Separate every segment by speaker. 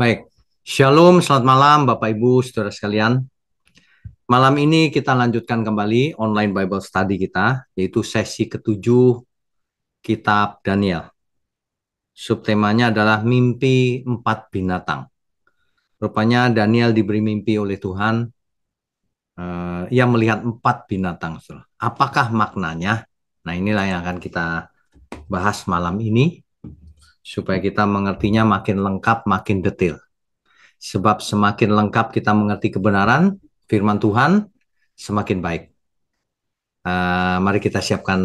Speaker 1: Baik, Shalom, selamat malam Bapak Ibu, saudara sekalian. Malam ini kita lanjutkan kembali online Bible Study kita, yaitu sesi ketujuh Kitab Daniel. Subtemanya adalah mimpi empat binatang. Rupanya Daniel diberi mimpi oleh Tuhan, ia melihat empat binatang. Apakah maknanya? Nah, inilah yang akan kita bahas malam ini, supaya kita mengertinya makin lengkap, makin detail. Sebab semakin lengkap kita mengerti kebenaran firman Tuhan, semakin baik. Mari kita siapkan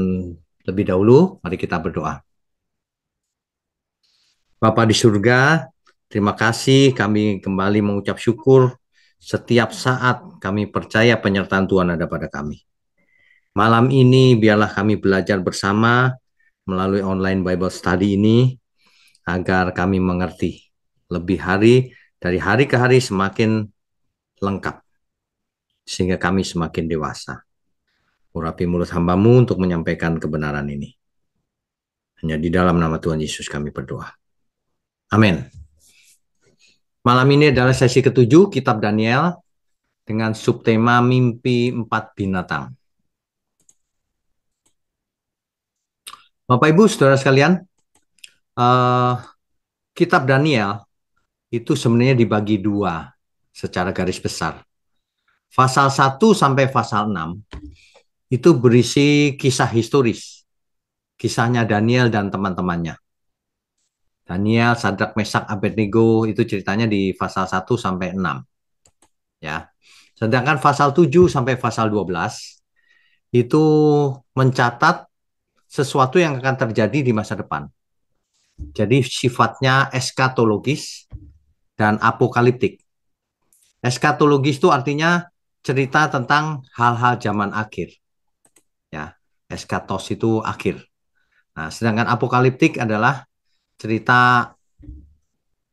Speaker 1: lebih dahulu, mari kita berdoa. Bapa di surga, terima kasih kami kembali mengucap syukur setiap saat kami percaya penyertaan Tuhan ada pada kami. Malam ini biarlah kami belajar bersama melalui online Bible Study ini agar kami mengerti lebih dari hari ke hari semakin lengkap sehingga kami semakin dewasa. Urapi mulut hamba-Mu untuk menyampaikan kebenaran ini. Hanya di dalam nama Tuhan Yesus kami berdoa. Amin. Malam ini adalah sesi ketujuh Kitab Daniel dengan subtema mimpi empat binatang. Bapak Ibu saudara sekalian, Kitab Daniel itu sebenarnya dibagi dua secara garis besar. Pasal 1 sampai pasal 6 itu berisi kisah historis. Kisahnya Daniel dan teman-temannya. Daniel, Sadrak, Mesak, Abednego itu ceritanya di pasal 1 sampai 6. Ya. Sedangkan pasal 7 sampai pasal 12 itu mencatat sesuatu yang akan terjadi di masa depan. Jadi sifatnya eskatologis dan apokaliptik. Eskatologis itu artinya cerita tentang hal-hal zaman akhir. Ya, eskatos itu akhir. Nah, sedangkan apokaliptik adalah cerita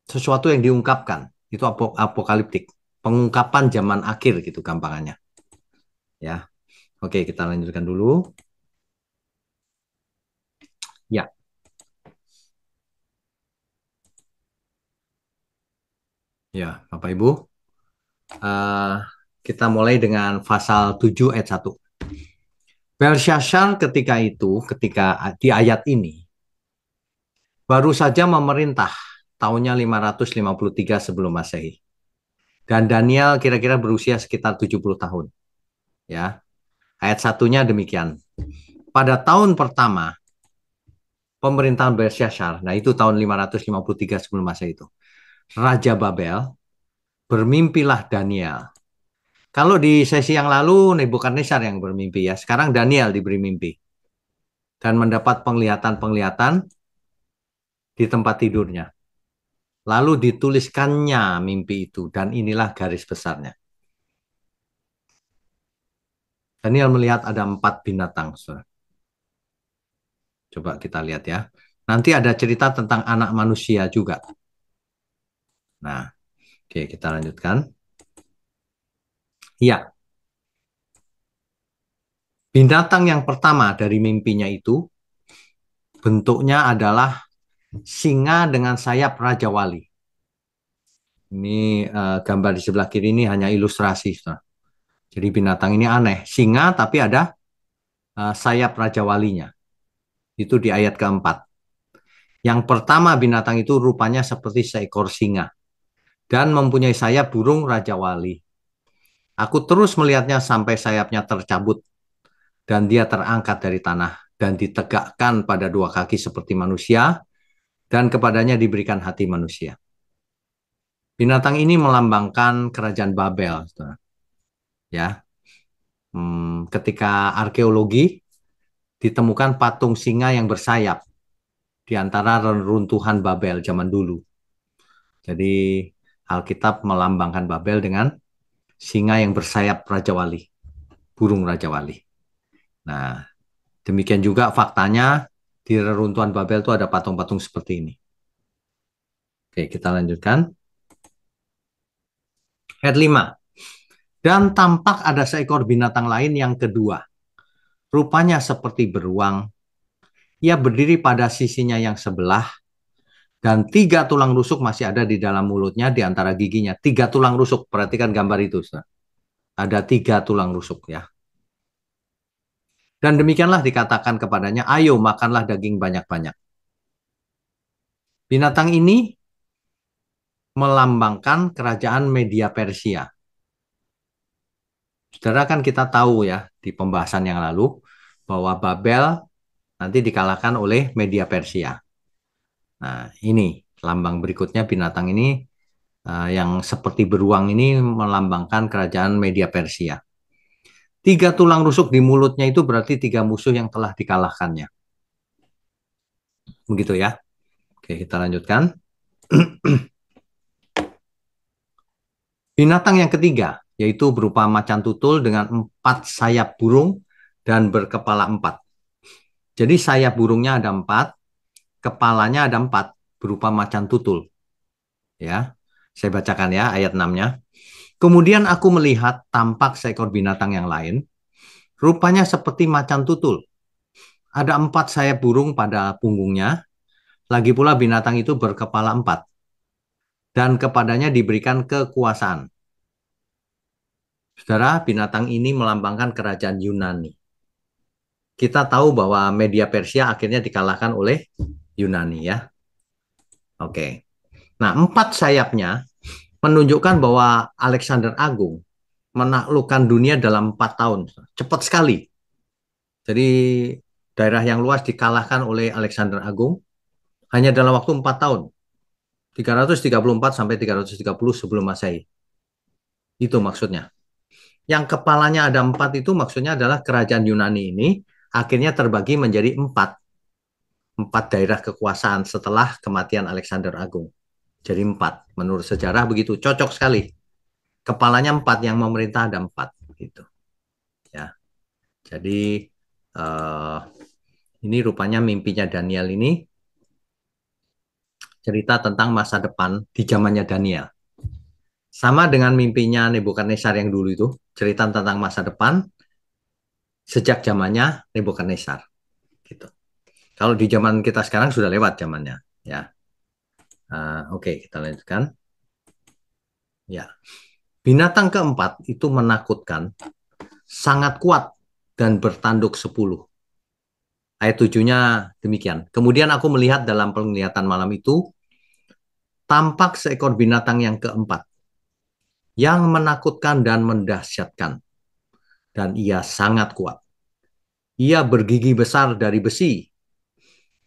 Speaker 1: sesuatu yang diungkapkan. Itu apokaliptik. Pengungkapan zaman akhir gitu gampangannya. Ya. Oke, kita lanjutkan dulu. Ya. Ya, Bapak Ibu. Kita mulai dengan pasal 7 ayat 1. Belshazzar ketika di ayat ini, baru saja memerintah tahunnya 553 sebelum Masehi. Dan Daniel kira-kira berusia sekitar 70 tahun. Ya. Ayat satunya demikian. Pada tahun pertama pemerintahan Belshazzar, nah itu tahun 553 sebelum Masehi itu. Raja Babel, bermimpilah Daniel. Kalau di sesi yang lalu Nebukadnezar yang bermimpi ya, sekarang Daniel diberi mimpi. Dan mendapat penglihatan-penglihatan di tempat tidurnya. Lalu dituliskannya mimpi itu dan inilah garis besarnya. Daniel melihat ada 4 binatang. Coba kita lihat ya. Nanti ada cerita tentang anak manusia juga. Nah, oke kita lanjutkan. Ya. Binatang yang pertama dari mimpinya itu bentuknya adalah singa dengan sayap Raja Wali. Ini gambar di sebelah kiri ini hanya ilustrasi. Jadi binatang ini aneh. Singa tapi ada sayap Raja Walinya. Itu di ayat keempat. Yang pertama binatang itu rupanya seperti seekor singa. Dan mempunyai sayap burung Raja Wali. Aku terus melihatnya sampai sayapnya tercabut. Dan dia terangkat dari tanah. Dan ditegakkan pada 2 kaki seperti manusia. Dan kepadanya diberikan hati manusia. Binatang ini melambangkan kerajaan Babel. Ya, ketika arkeologi ditemukan patung singa yang bersayap di antara reruntuhan Babel zaman dulu. Jadi Alkitab melambangkan Babel dengan singa yang bersayap Raja Wali, burung Raja Wali. Nah, demikian juga faktanya di reruntuhan Babel itu ada patung-patung seperti ini. Oke, kita lanjutkan. Ayat 5. Dan tampak ada seekor binatang lain yang kedua. Rupanya seperti beruang. Ia berdiri pada sisinya yang sebelah Dan 3 tulang rusuk masih ada di dalam mulutnya, di antara giginya. 3 tulang rusuk, perhatikan gambar itu. Ada 3 tulang rusuk ya. Dan demikianlah dikatakan kepadanya, ayo makanlah daging banyak-banyak. Binatang ini melambangkan kerajaan Media Persia. Saudara, kan kita tahu ya di pembahasan yang lalu bahwa Babel nanti dikalahkan oleh Media Persia. Nah, ini lambang berikutnya, binatang ini yang seperti beruang ini melambangkan kerajaan Media Persia. 3 tulang rusuk di mulutnya itu berarti 3 musuh yang telah dikalahkannya. Begitu ya. Oke, kita lanjutkan. Binatang yang ketiga, yaitu berupa macan tutul dengan 4 sayap burung dan berkepala 4. Jadi sayap burungnya ada 4, kepalanya ada 4, berupa macan tutul. Ya, saya bacakan ya ayat 6-nya. Kemudian aku melihat tampak seekor binatang yang lain, rupanya seperti macan tutul. Ada 4 sayap burung pada punggungnya, lagi pula binatang itu berkepala 4, dan kepadanya diberikan kekuasaan. Saudara, binatang ini melambangkan kerajaan Yunani. Kita tahu bahwa Media Persia akhirnya dikalahkan oleh Yunani ya. Oke. Nah, 4 sayapnya menunjukkan bahwa Alexander Agung menaklukkan dunia dalam 4 tahun. Cepat sekali. Jadi daerah yang luas dikalahkan oleh Alexander Agung hanya dalam waktu 4 tahun. 334 sampai 330 sebelum Masehi. Itu maksudnya. Yang kepalanya ada 4 itu maksudnya adalah kerajaan Yunani ini akhirnya terbagi menjadi 4 daerah kekuasaan setelah kematian Alexander Agung. Jadi 4. Menurut sejarah begitu. Cocok sekali. Kepalanya 4, yang memerintah ada 4. Gitu. Ya. Jadi ini rupanya mimpinya Daniel ini cerita tentang masa depan di zamannya Daniel. Sama dengan mimpinya Nebukadnezar yang dulu itu, cerita tentang masa depan sejak zamannya Nebukadnezar. Gitu. Kalau di zaman kita sekarang sudah lewat zamannya. Ya. Oke, kita lanjutkan. Ya. Binatang keempat itu menakutkan, sangat kuat, dan bertanduk 10. Ayat 7-nya demikian. Kemudian aku melihat dalam penglihatan malam itu, tampak seekor binatang yang keempat, yang menakutkan dan mendahsyatkan. Dan ia sangat kuat. Ia bergigi besar dari besi.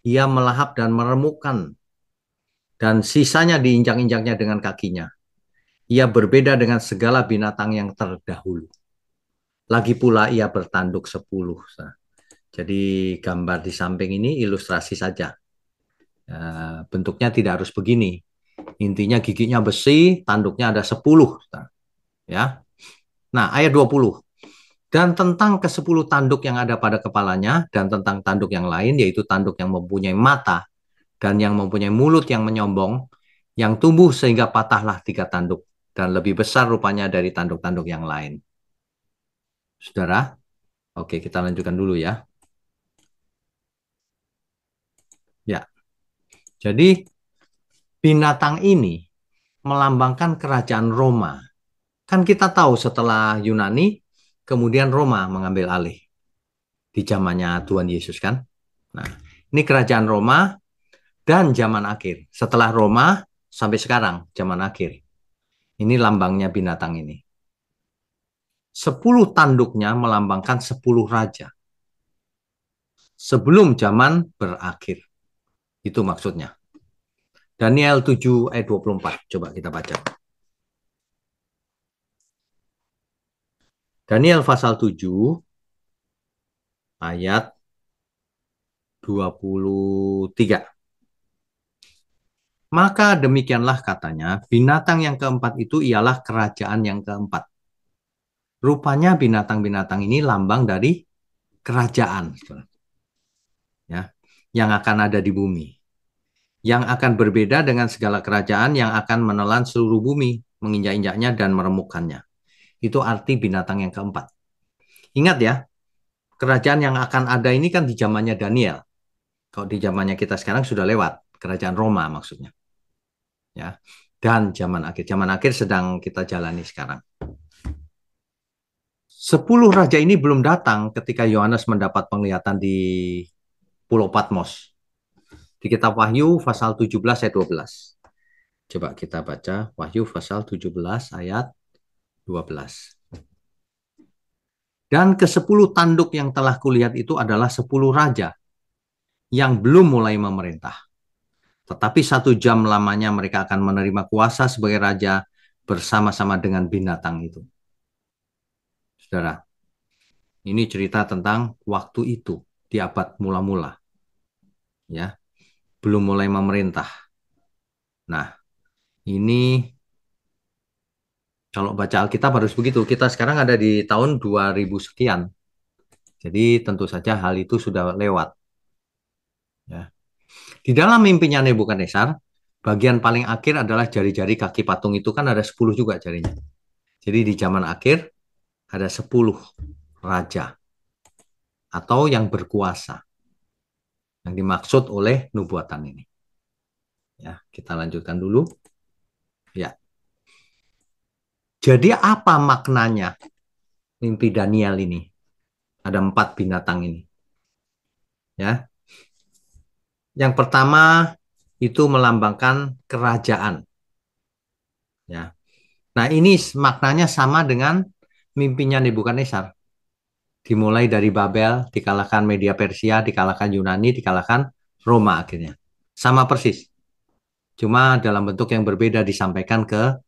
Speaker 1: Ia melahap dan meremukkan. Dan sisanya diinjak-injaknya dengan kakinya. Ia berbeda dengan segala binatang yang terdahulu. Lagi pula ia bertanduk 10. Jadi gambar di samping ini ilustrasi saja. Bentuknya tidak harus begini. Intinya giginya besi, tanduknya ada 10. Ya. Nah, ayat 20. Dan tentang ke-10 tanduk yang ada pada kepalanya, dan tentang tanduk yang lain, yaitu tanduk yang mempunyai mata, dan yang mempunyai mulut yang menyombong, yang tumbuh sehingga patahlah 3 tanduk, dan lebih besar rupanya dari tanduk-tanduk yang lain. Saudara, oke, kita lanjutkan dulu ya. Ya, jadi binatang ini melambangkan kerajaan Roma. Kan kita tahu setelah Yunani, kemudian Roma mengambil alih di zamannya Tuhan Yesus kan. Nah, ini kerajaan Roma dan zaman akhir. Setelah Roma sampai sekarang, zaman akhir. Ini lambangnya binatang ini. 10 tanduknya melambangkan 10 raja. Sebelum zaman berakhir. Itu maksudnya. Daniel 7 ayat 24. Coba kita baca. Daniel pasal 7 ayat 23. Maka demikianlah katanya, binatang yang keempat itu ialah kerajaan yang keempat. Rupanya binatang-binatang ini lambang dari kerajaan, ya, yang akan ada di bumi. Yang akan berbeda dengan segala kerajaan yang akan menelan seluruh bumi, menginjak-injaknya dan meremukkannya. Itu arti binatang yang keempat. Ingat ya, kerajaan yang akan ada ini kan di zamannya Daniel. Kalau di zamannya kita sekarang sudah lewat. kerajaan Roma maksudnya. Ya. Dan zaman akhir sedang kita jalani sekarang. 10 raja ini belum datang ketika Yohanes mendapat penglihatan di Pulau Patmos. Di kitab Wahyu pasal 17 ayat 12. Coba kita baca Wahyu pasal 17 ayat 12. Dan ke-10 tanduk yang telah kulihat itu adalah 10 raja yang belum mulai memerintah. Tetapi 1 jam lamanya mereka akan menerima kuasa sebagai raja bersama-sama dengan binatang itu. Saudara, ini cerita tentang waktu itu di abad mula-mula. Ya, belum mulai memerintah. Nah, ini kalau baca Alkitab harus begitu. Kita sekarang ada di tahun 2000 sekian. Jadi tentu saja hal itu sudah lewat. Ya. Di dalam mimpinya Nebukadnezar, bagian paling akhir adalah jari-jari kaki patung itu kan ada 10 juga jarinya. Jadi di zaman akhir ada 10 raja atau yang berkuasa yang dimaksud oleh nubuatan ini. Ya, kita lanjutkan dulu. Ya. Jadi apa maknanya mimpi Daniel ini? Ada 4 binatang ini. Ya. Yang pertama itu melambangkan kerajaan. Ya. Nah, ini maknanya sama dengan mimpinya Nebukadnezar. Dimulai dari Babel, dikalahkan Media Persia, dikalahkan Yunani, dikalahkan Roma akhirnya. Sama persis. Cuma dalam bentuk yang berbeda disampaikan ke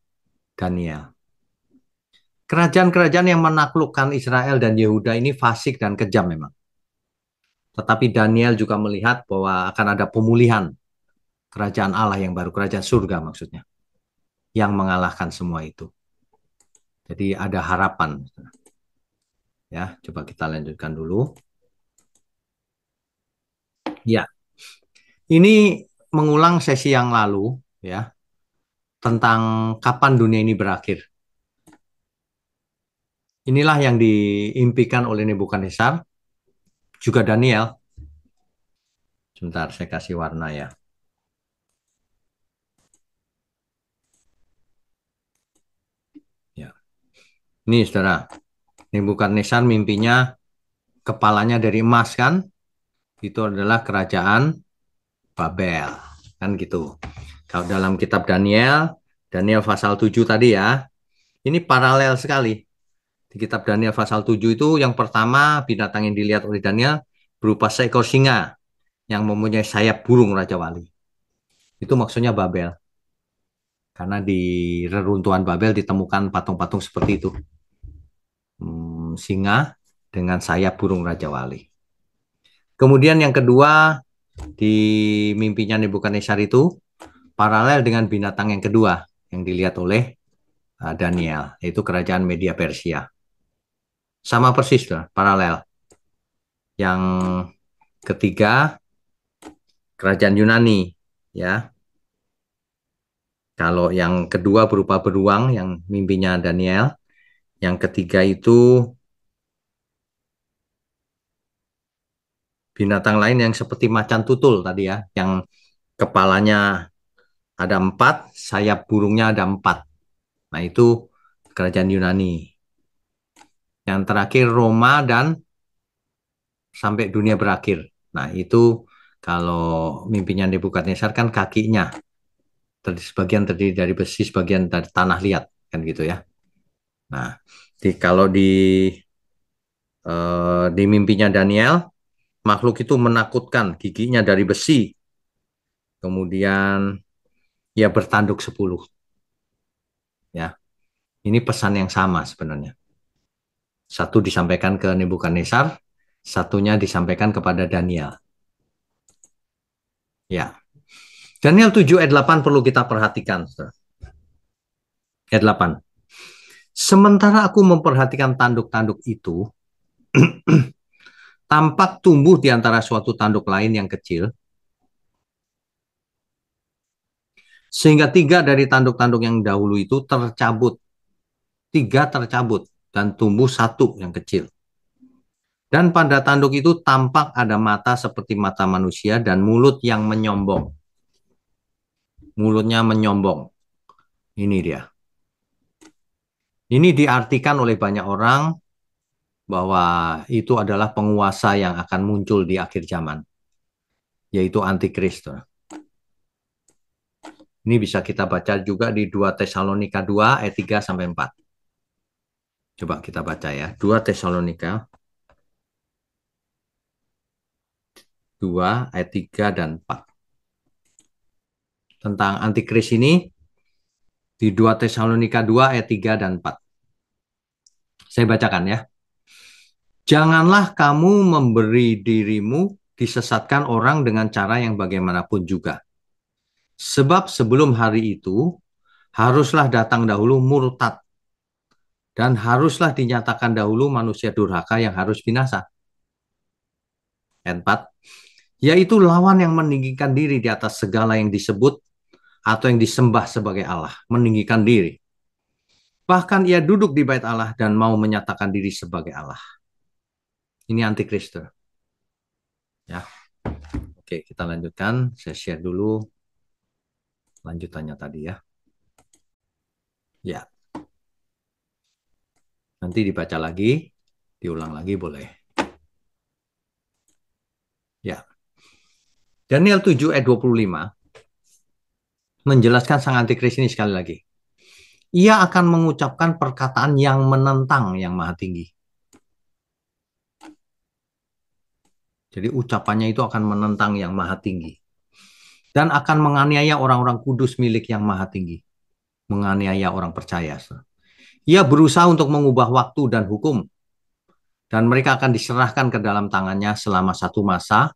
Speaker 1: Daniel. Kerajaan-kerajaan yang menaklukkan Israel dan Yehuda ini fasik dan kejam memang. Tetapi Daniel juga melihat bahwa akan ada pemulihan kerajaan Allah yang baru, kerajaan surga maksudnya, yang mengalahkan semua itu. Jadi ada harapan. Ya, coba kita lanjutkan dulu. Ya, ini mengulang sesi yang lalu, ya, tentang kapan dunia ini berakhir. Inilah yang diimpikan oleh Nebukadnezar, juga Daniel. Sebentar, saya kasih warna ya. Ya. Ini saudara, Nebukadnezar mimpinya kepalanya dari emas kan? Itu adalah kerajaan Babel. Kan gitu. Kalau dalam kitab Daniel, Daniel pasal 7 tadi ya, ini paralel sekali. Di kitab Daniel pasal 7 itu yang pertama binatang yang dilihat oleh Daniel berupa seekor singa yang mempunyai sayap burung Raja Wali. Itu maksudnya Babel. Karena di reruntuhan Babel ditemukan patung-patung seperti itu. Singa dengan sayap burung Raja Wali. Kemudian yang kedua, di mimpinya Nebukadnezar itu paralel dengan binatang yang kedua yang dilihat oleh Daniel, yaitu kerajaan Media Persia. Sama persis, paralel. Yang ketiga, kerajaan Yunani, ya. Kalau yang kedua berupa beruang, yang mimpinya Daniel. Yang ketiga itu binatang lain yang seperti macan tutul tadi ya, yang kepalanya ada 4, sayap burungnya ada 4. Nah itu kerajaan Yunani. Yang terakhir Roma dan sampai dunia berakhir. Nah itu kalau mimpinya Nebukadnezar kan kakinya sebagian terdiri dari besi, sebagian dari tanah liat kan gitu ya. Nah kalau di mimpinya Daniel, makhluk itu menakutkan, giginya dari besi, kemudian ya bertanduk 10. Ya, ini pesan yang sama sebenarnya. Satu disampaikan ke Nebukadnezar, satunya disampaikan kepada Daniel. Ya, Daniel 7 ayat 8 perlu kita perhatikan. Ayat 8. Sementara aku memperhatikan tanduk-tanduk itu, tampak tumbuh di antara suatu tanduk lain yang kecil, sehingga 3 dari tanduk-tanduk yang dahulu itu tercabut. 3 tercabut dan tumbuh 1 yang kecil. Dan pada tanduk itu tampak ada mata seperti mata manusia dan mulut yang menyombong. mulutnya menyombong. Ini dia. Ini diartikan oleh banyak orang bahwa itu adalah penguasa yang akan muncul di akhir zaman, yaitu antikristus. Ini bisa kita baca juga di 2 Tesalonika 2 ayat 3 sampai 4. Coba kita baca ya. 2 Tesalonika 2 ayat 3 dan 4. Tentang antikris ini di 2 Tesalonika 2 ayat 3 dan 4. Saya bacakan ya. Janganlah kamu memberi dirimu disesatkan orang dengan cara yang bagaimanapun juga. Sebab sebelum hari itu haruslah datang dahulu murtad dan haruslah dinyatakan dahulu manusia durhaka yang harus binasa. Ayat 4. Yaitu lawan yang meninggikan diri di atas segala yang disebut atau yang disembah sebagai Allah, meninggikan diri. Bahkan ia duduk di bait Allah dan mau menyatakan diri sebagai Allah. Ini antikristus. Ya. Oke, kita lanjutkan. Saya share dulu lanjutannya tadi ya. Ya, nanti dibaca lagi, diulang lagi boleh. Ya. Daniel 7 ayat 25 menjelaskan sang antikris ini sekali lagi. Ia akan mengucapkan perkataan yang menentang yang maha tinggi. Jadi ucapannya itu akan menentang yang maha tinggi. Dan akan menganiaya orang-orang kudus milik yang maha tinggi. Menganiaya orang percaya. Ia berusaha untuk mengubah waktu dan hukum. Dan mereka akan diserahkan ke dalam tangannya selama 1 masa,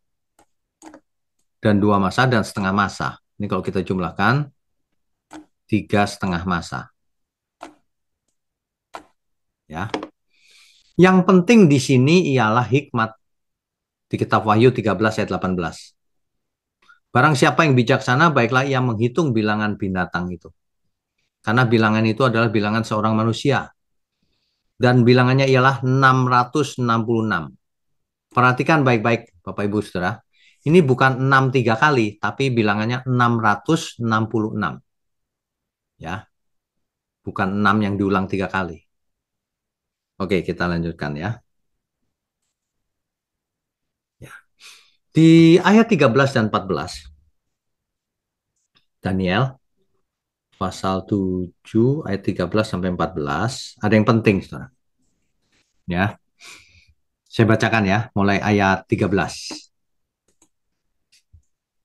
Speaker 1: dan 2 masa, dan setengah masa. Ini kalau kita jumlahkan, 3,5 masa. Ya. Yang penting di sini ialah hikmat. Di kitab Wahyu 13 ayat 18. Barang siapa yang bijaksana, baiklah ia menghitung bilangan binatang itu. Karena bilangan itu adalah bilangan seorang manusia. Dan bilangannya ialah 666. Perhatikan baik-baik, Bapak Ibu Saudara. Ini bukan 6 3 kali, tapi bilangannya 666. Ya, bukan 6 yang diulang 3 kali. Oke, kita lanjutkan ya. Ya. Di ayat 13 dan 14, Daniel pasal 7 ayat 13 sampai 14, ada yang penting, Saudara. Ya. Saya bacakan ya, mulai ayat 13.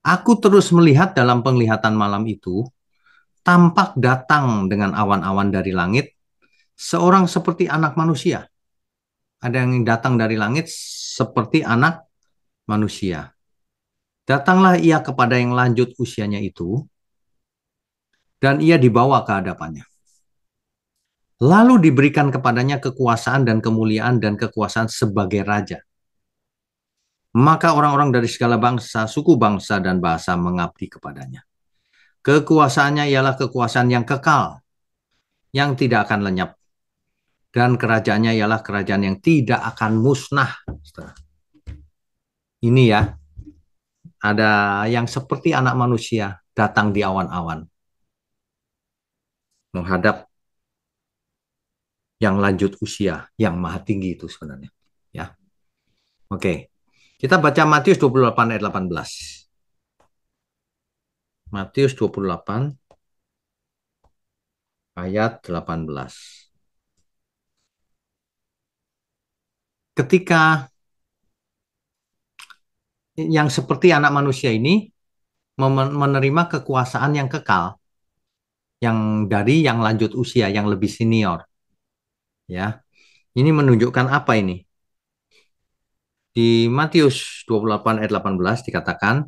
Speaker 1: Aku terus melihat dalam penglihatan malam itu, tampak datang dengan awan-awan dari langit, seorang seperti anak manusia. Ada yang datang dari langit seperti anak manusia. Datanglah ia kepada yang lanjut usianya itu, dan ia dibawa ke hadapannya. Lalu diberikan kepadanya kekuasaan dan kemuliaan dan kekuasaan sebagai raja. Maka orang-orang dari segala bangsa, suku bangsa, dan bahasa mengabdi kepadanya. Kekuasaannya ialah kekuasaan yang kekal, yang tidak akan lenyap. Dan kerajaannya ialah kerajaan yang tidak akan musnah. Ini ya, ada yang seperti anak manusia datang di awan-awan. Menghadap yang lanjut usia, yang maha tinggi itu sebenarnya. Ya. Oke, kita baca Matius 28 ayat 18. Matius 28 ayat 18. Ketika yang seperti anak manusia ini menerima kekuasaan yang kekal, yang dari yang lanjut usia, yang lebih senior. Ya, ini menunjukkan apa ini? Di Matius 28 ayat 18 dikatakan,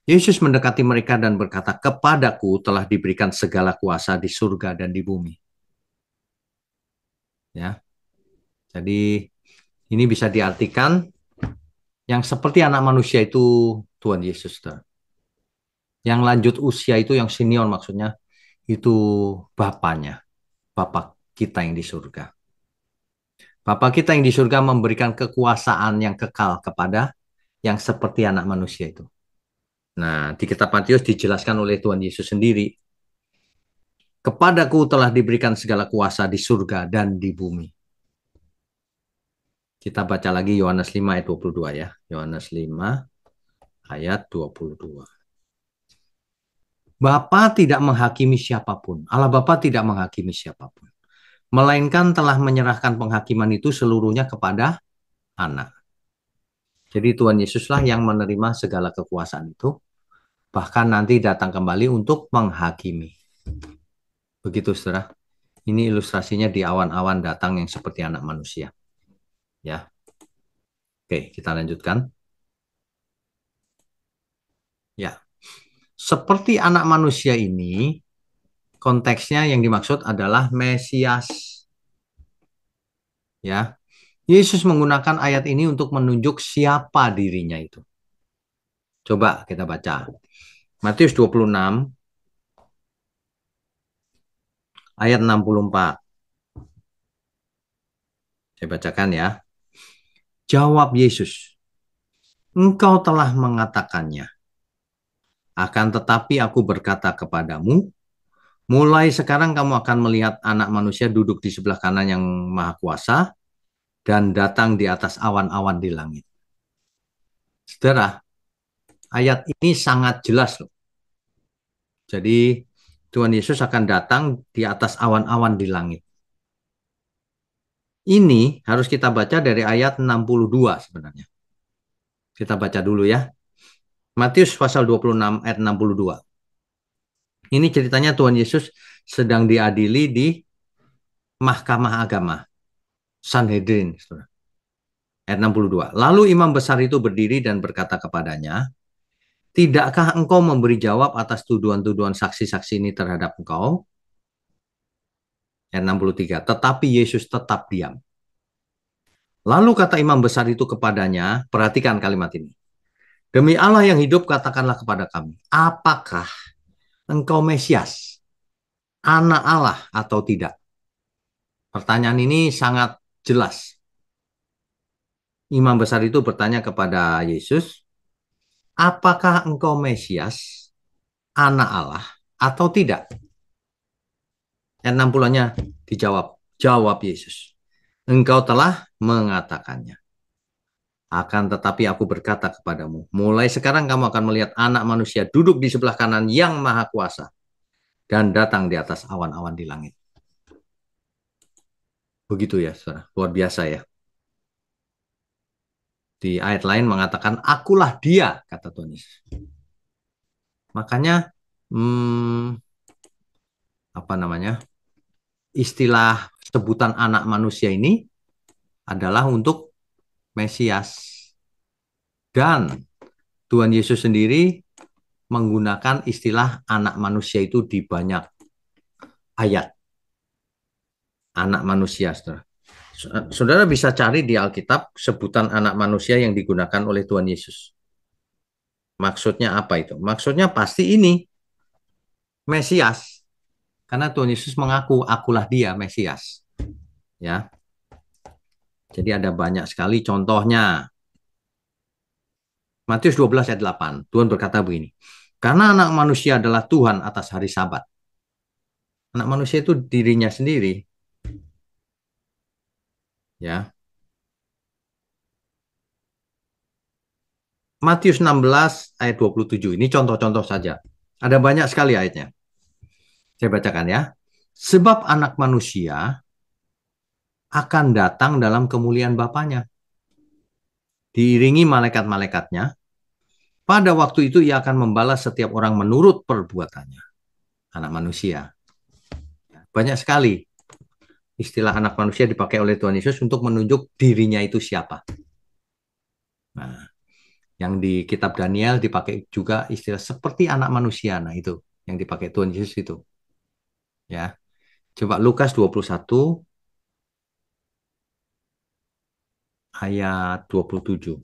Speaker 1: Yesus mendekati mereka dan berkata, kepadaku telah diberikan segala kuasa di surga dan di bumi. Ya, jadi ini bisa diartikan yang seperti anak manusia itu Tuhan Yesus. Yang lanjut usia itu yang senior maksudnya itu Bapaknya, Bapak kita yang di surga. Bapak kita yang di surga memberikan kekuasaan yang kekal kepada yang seperti anak manusia itu. Nah, di kitab Matius dijelaskan oleh Tuhan Yesus sendiri, kepadaku telah diberikan segala kuasa di surga dan di bumi. Kita baca lagi Yohanes 5 ayat 22 ya. Yohanes 5 ayat 22. Bapa tidak menghakimi siapapun. Allah Bapa tidak menghakimi siapapun. Melainkan telah menyerahkan penghakiman itu seluruhnya kepada anak. Jadi Tuhan Yesuslah yang menerima segala kekuasaan itu. Bahkan nanti datang kembali untuk menghakimi. Begitu, saudara. Ini ilustrasinya di awan-awan datang yang seperti anak manusia. Ya, oke, kita lanjutkan. Ya, seperti anak manusia ini, konteksnya yang dimaksud adalah Mesias. Ya, Yesus menggunakan ayat ini untuk menunjuk siapa dirinya itu. Coba kita baca. Matius 26 ayat 64. Saya bacakan ya. Jawab Yesus, engkau telah mengatakannya. Akan tetapi aku berkata kepadamu, mulai sekarang kamu akan melihat anak manusia duduk di sebelah kanan yang maha kuasa dan datang di atas awan-awan di langit. Saudara, ayat ini sangat jelas loh. Jadi Tuhan Yesus akan datang di atas awan-awan di langit. Ini harus kita baca dari ayat 62 sebenarnya. Kita baca dulu ya. Matius pasal 26 ayat 62. Ini ceritanya Tuhan Yesus sedang diadili di Mahkamah Agama, Sanhedrin. Ayat 62. Lalu imam besar itu berdiri dan berkata kepadanya, tidakkah engkau memberi jawab atas tuduhan-tuduhan saksi-saksi ini terhadap engkau? Ayat 63. Tetapi Yesus tetap diam. Lalu kata imam besar itu kepadanya, perhatikan kalimat ini. Demi Allah yang hidup, katakanlah kepada kami, apakah engkau Mesias, anak Allah atau tidak? Pertanyaan ini sangat jelas. Imam besar itu bertanya kepada Yesus, apakah engkau Mesias, anak Allah atau tidak? Ayat 60-nya dijawab, jawab Yesus. Engkau telah mengatakannya. Akan tetapi aku berkata kepadamu, mulai sekarang kamu akan melihat anak manusia duduk di sebelah kanan yang maha kuasa dan datang di atas awan-awan di langit. Begitu ya, saudara. Luar biasa ya. Di ayat lain mengatakan, akulah dia, kata Tuhan Yesus. Makanya, apa namanya, istilah sebutan anak manusia ini adalah untuk Mesias. Dan Tuhan Yesus sendiri menggunakan istilah anak manusia itu di banyak ayat. Anak manusia, saudara. Saudara bisa cari di Alkitab sebutan anak manusia yang digunakan oleh Tuhan Yesus. Maksudnya apa itu? Maksudnya pasti ini, Mesias. Karena Tuhan Yesus mengaku, akulah dia, Mesias. Ya. Jadi ada banyak sekali contohnya. Matius 12 ayat 8. Tuhan berkata begini. Karena anak manusia adalah Tuhan atas hari Sabat. Anak manusia itu dirinya sendiri. Ya. Matius 16 ayat 27. Ini contoh-contoh saja. Ada banyak sekali ayatnya. Saya bacakan ya. Sebab anak manusia akan datang dalam kemuliaan Bapaknya. Diiringi malaikat-malaikatnya. Pada waktu itu ia akan membalas setiap orang menurut perbuatannya. Anak manusia. Banyak sekali istilah anak manusia dipakai oleh Tuhan Yesus untuk menunjuk dirinya itu siapa. Nah, yang di kitab Daniel dipakai juga istilah seperti anak manusia. Nah, itu yang dipakai Tuhan Yesus itu. Ya. Coba Lukas 21 ayat 27.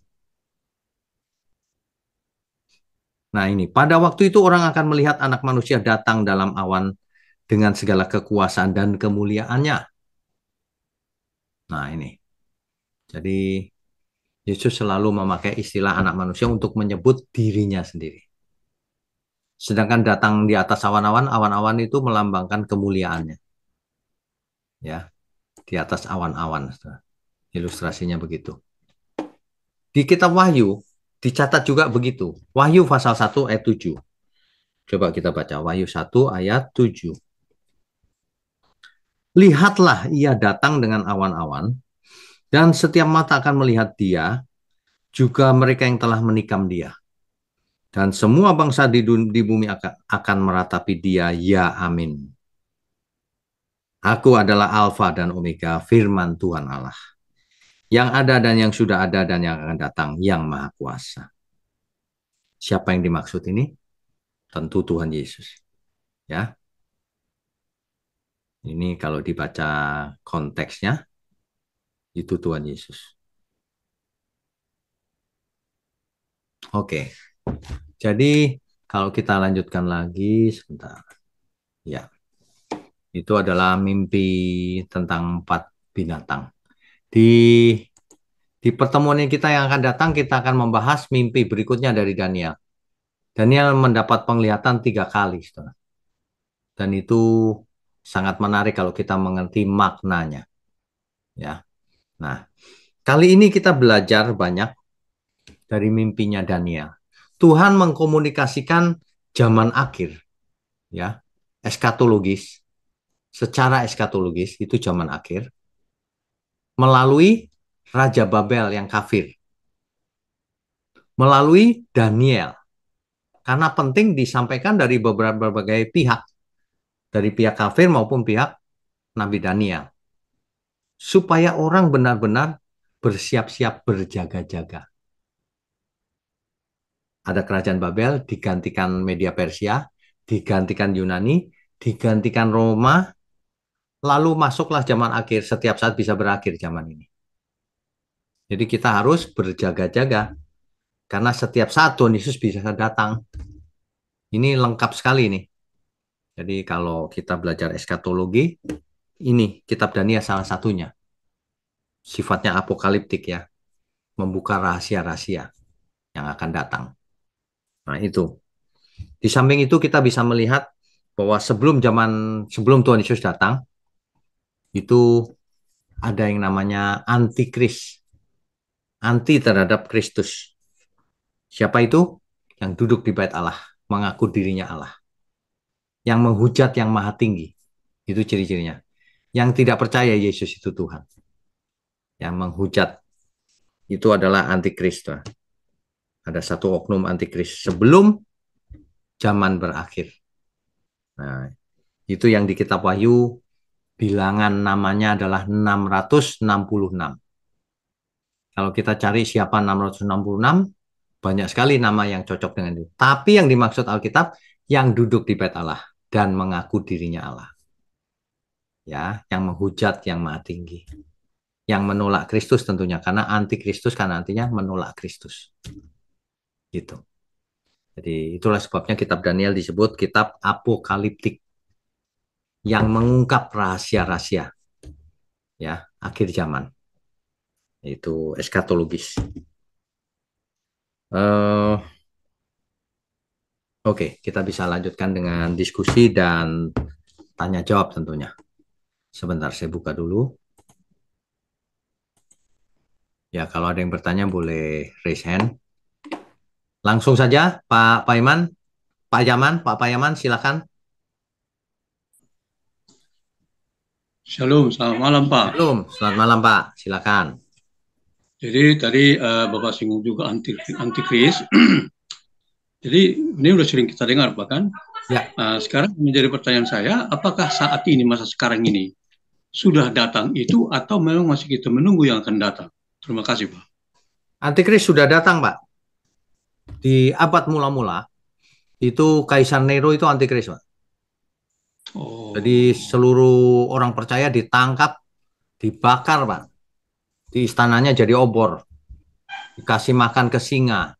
Speaker 1: Nah, ini pada waktu itu orang akan melihat anak manusia datang dalam awan dengan segala kekuasaan dan kemuliaannya. Nah, ini. Jadi Yesus selalu memakai istilah anak manusia untuk menyebut dirinya sendiri. Sedangkan datang di atas awan-awan, awan-awan itu melambangkan kemuliaannya. Ya, di atas awan-awan. Ilustrasinya begitu. Di kitab Wahyu dicatat juga begitu. Wahyu pasal 1 ayat 7. Coba kita baca Wahyu 1 ayat 7. Lihatlah ia datang dengan awan-awan, dan setiap mata akan melihat dia, juga mereka yang telah menikam dia. Dan semua bangsa di bumi akan meratapi dia, ya amin. Aku adalah Alfa dan Omega, firman Tuhan Allah. Yang ada dan yang sudah ada dan yang akan datang, yang maha kuasa. Siapa yang dimaksud ini? Tentu Tuhan Yesus. Ya, ini kalau dibaca konteksnya, itu Tuhan Yesus. Oke, jadi kalau kita lanjutkan lagi sebentar. Ya, itu adalah mimpi tentang 4 binatang. Di pertemuan kita yang akan datang, kita akan membahas mimpi berikutnya dari Daniel. Daniel mendapat penglihatan 3 kali, saudara. Dan itu sangat menarik kalau kita mengerti maknanya. Ya, nah, kali ini kita belajar banyak dari mimpinya Daniel. Tuhan mengkomunikasikan zaman akhir, ya, eskatologis, secara eskatologis itu zaman akhir, melalui Raja Babel yang kafir, melalui Daniel. Karena penting disampaikan dari berbagai pihak, dari pihak kafir maupun pihak Nabi Daniel, supaya orang benar-benar bersiap-siap berjaga-jaga. Ada kerajaan Babel, digantikan Media Persia, digantikan Yunani, digantikan Roma, lalu masuklah zaman akhir. Setiap saat bisa berakhir zaman ini. Jadi kita harus berjaga-jaga, karena setiap saat Tuhan Yesus bisa datang. Ini lengkap sekali nih. Jadi kalau kita belajar eskatologi, ini kitab Daniel salah satunya. Sifatnya apokaliptik ya, membuka rahasia-rahasia yang akan datang. Nah itu. Di samping itu kita bisa melihat bahwa sebelum Tuhan Yesus datang, itu ada yang namanya antikris, anti terhadap Kristus. Siapa itu? Yang duduk di bait Allah, mengaku dirinya Allah. Yang menghujat yang maha tinggi. Itu ciri-cirinya. Yang tidak percaya Yesus itu Tuhan. Yang menghujat itu adalah antikris. Ada satu oknum antikris sebelum zaman berakhir. Nah, itu yang di kitab Wahyu bilangan namanya adalah 666. Kalau kita cari siapa 666, banyak sekali nama yang cocok dengan itu. Tapi yang dimaksud Alkitab, yang duduk di bait Allah dan mengaku dirinya Allah. Ya, yang menghujat yang maha tinggi. Yang menolak Kristus tentunya, karena anti Kristus karena artinya menolak Kristus. Gitu. Jadi itulah sebabnya kitab Daniel disebut kitab apokaliptik yang mengungkap rahasia-rahasia ya akhir zaman. Itu eskatologis. Oke, kita bisa lanjutkan dengan diskusi dan tanya jawab tentunya. Sebentar, saya buka dulu. Ya, kalau ada yang bertanya boleh raise hand. Langsung saja, Pak Paiman, Pak Payaman, silakan.
Speaker 2: Shalom, selamat malam Pak.
Speaker 1: Shalom, selamat malam Pak, silakan.
Speaker 2: Jadi tadi Bapak singgung juga antikris. Jadi ini udah sering kita dengar bahkan.
Speaker 1: Ya.
Speaker 2: Sekarang menjadi pertanyaan saya, apakah saat ini masa sekarang ini sudah datang itu atau memang masih kita menunggu yang akan datang? Terima kasih Pak.
Speaker 1: Antikris sudah datang Pak. Di abad mula-mula itu Kaisar Nero itu antikris Pak.
Speaker 2: Oh.
Speaker 1: Jadi seluruh orang percaya ditangkap, dibakar Pak. Di istananya jadi obor. Dikasih makan ke singa.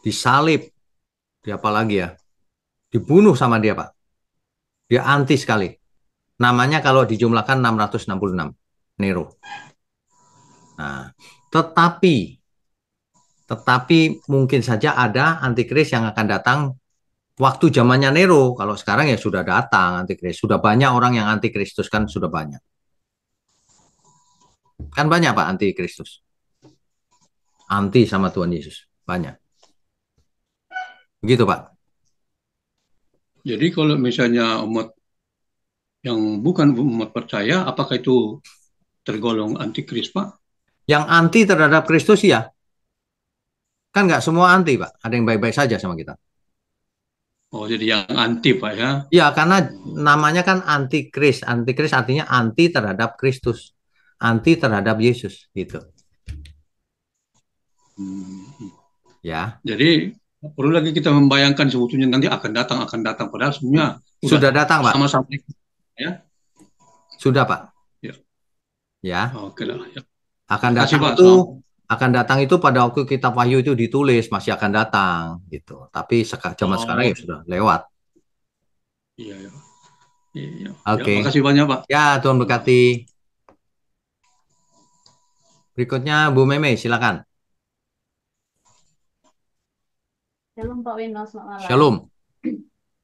Speaker 1: Disalib. Di apa lagi ya? Dibunuh sama dia Pak. Dia anti sekali. Namanya kalau dijumlahkan 666. Nero. Nah, tetapi mungkin saja ada antikris yang akan datang Waktu zamannya Nero, kalau sekarang ya sudah datang antikristus. Sudah banyak orang yang antikristus kan sudah banyak. Kan banyak Pak antikristus. Anti sama Tuhan Yesus. Banyak. Begitu Pak.
Speaker 2: Jadi kalau misalnya umat yang bukan umat percaya, apakah itu tergolong antikris, Pak?
Speaker 1: Yang anti terhadap Kristus ya. Kan nggak semua anti Pak. Ada yang baik-baik saja sama kita.
Speaker 2: Oh, jadi yang anti, Pak ya?
Speaker 1: Ya, karena namanya kan antikris. Antikris artinya anti terhadap Kristus. Anti terhadap Yesus gitu.
Speaker 2: Hmm.
Speaker 1: Ya.
Speaker 2: Jadi perlu lagi kita membayangkan sebetulnya nanti akan datang. Padahal sebenarnya udah
Speaker 1: Sudah datang, Pak.
Speaker 2: sama-sama ya.
Speaker 1: Sudah, Pak.
Speaker 2: Ya,
Speaker 1: Ya.
Speaker 2: oke lah. Ya.
Speaker 1: Akan
Speaker 2: Makasih,
Speaker 1: datang
Speaker 2: Pak.
Speaker 1: itu pada waktu kitab Wahyu itu ditulis masih akan datang gitu. Tapi zaman sekarang
Speaker 2: Oh,
Speaker 1: ya sudah lewat.
Speaker 2: iya, ya. Iya. Ya,
Speaker 1: Oke.
Speaker 2: makasih banyak, Pak.
Speaker 1: Ya, Tuhan berkati. Berikutnya Bu Meme, silakan.
Speaker 3: Shalom Pak Wino, selamat malam.
Speaker 1: Shalom.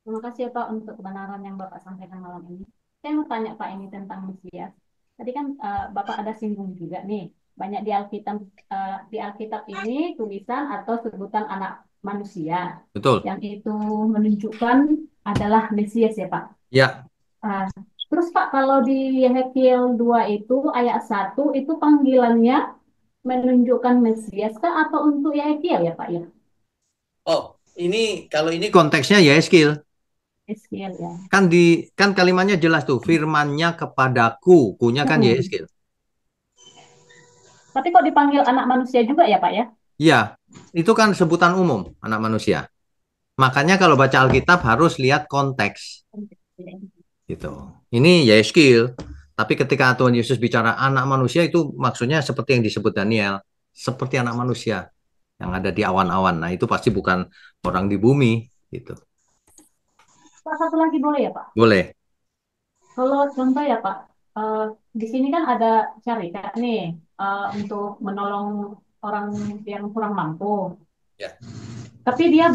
Speaker 3: Terima kasih ya Pak untuk kebenaran yang Bapak sampaikan malam ini. Saya mau tanya Pak ini tentang Mesias. Tadi kan Bapak ada singgung juga nih, banyak di Alkitab ini tulisan atau sebutan anak manusia
Speaker 1: Betul.
Speaker 3: yang itu menunjukkan adalah Mesias ya Pak.
Speaker 1: Ya.
Speaker 3: Uh, Terus Pak kalau di Yeskiel 2 itu ayat 1 itu panggilannya menunjukkan Mesias kah atau untuk Yeskiel ya Pak ya?
Speaker 1: Oh, kalau ini konteksnya ya skill.
Speaker 3: Yeskiel ya.
Speaker 1: Kan kalimatnya jelas tuh, firmannya kepadaku, kunya kan ya skill.
Speaker 3: Tapi kok dipanggil anak manusia juga ya Pak ya?
Speaker 1: Iya, itu kan sebutan umum anak manusia. Makanya kalau baca Alkitab harus lihat konteks. Gitu. Ini ya skill. Tapi ketika Tuhan Yesus bicara anak manusia itu maksudnya seperti yang disebut Daniel, seperti anak manusia yang ada di awan-awan. Nah, itu pasti bukan orang di bumi gitu.
Speaker 3: Pak, satu lagi boleh ya Pak?
Speaker 1: Boleh.
Speaker 3: Kalau contoh ya Pak, di sini kan ada syariat nih untuk menolong orang yang kurang mampu.
Speaker 1: Ya.
Speaker 3: Tapi dia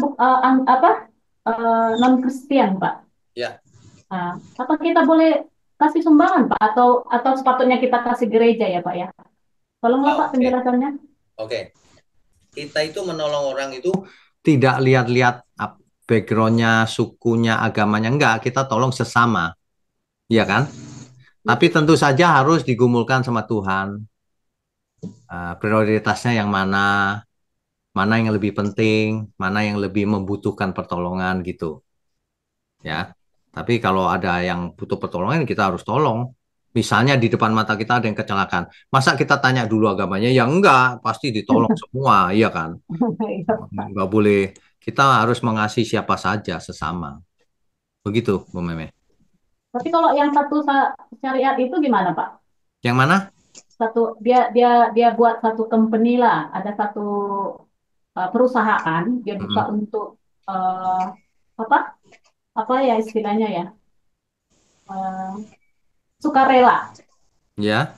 Speaker 3: non Kristen Pak.
Speaker 1: Ya.
Speaker 3: Apa kita boleh kasih sumbangan Pak? Atau sepatutnya kita kasih gereja ya Pak ya? Tolonglah Pak penjelasannya.
Speaker 1: Oke. Kita itu menolong orang itu tidak lihat-lihat backgroundnya, sukunya, agamanya. Enggak, kita tolong sesama. Iya kan? Tapi tentu saja harus digumulkan sama Tuhan. Prioritasnya yang mana yang lebih penting, mana yang lebih membutuhkan pertolongan gitu. Ya. Tapi kalau ada yang butuh pertolongan, kita harus tolong. Misalnya di depan mata kita ada yang kecelakaan. Masa kita tanya dulu agamanya? Ya enggak, pasti ditolong semua, iya kan? Enggak boleh. Kita harus mengasihi siapa saja sesama. Begitu, Bu Meme.
Speaker 3: Tapi kalau yang satu syariat itu gimana Pak?
Speaker 1: Yang mana?
Speaker 3: Dia buat satu company lah, ada satu perusahaan dia buka untuk apa apa ya istilahnya ya sukarela.
Speaker 1: Ya.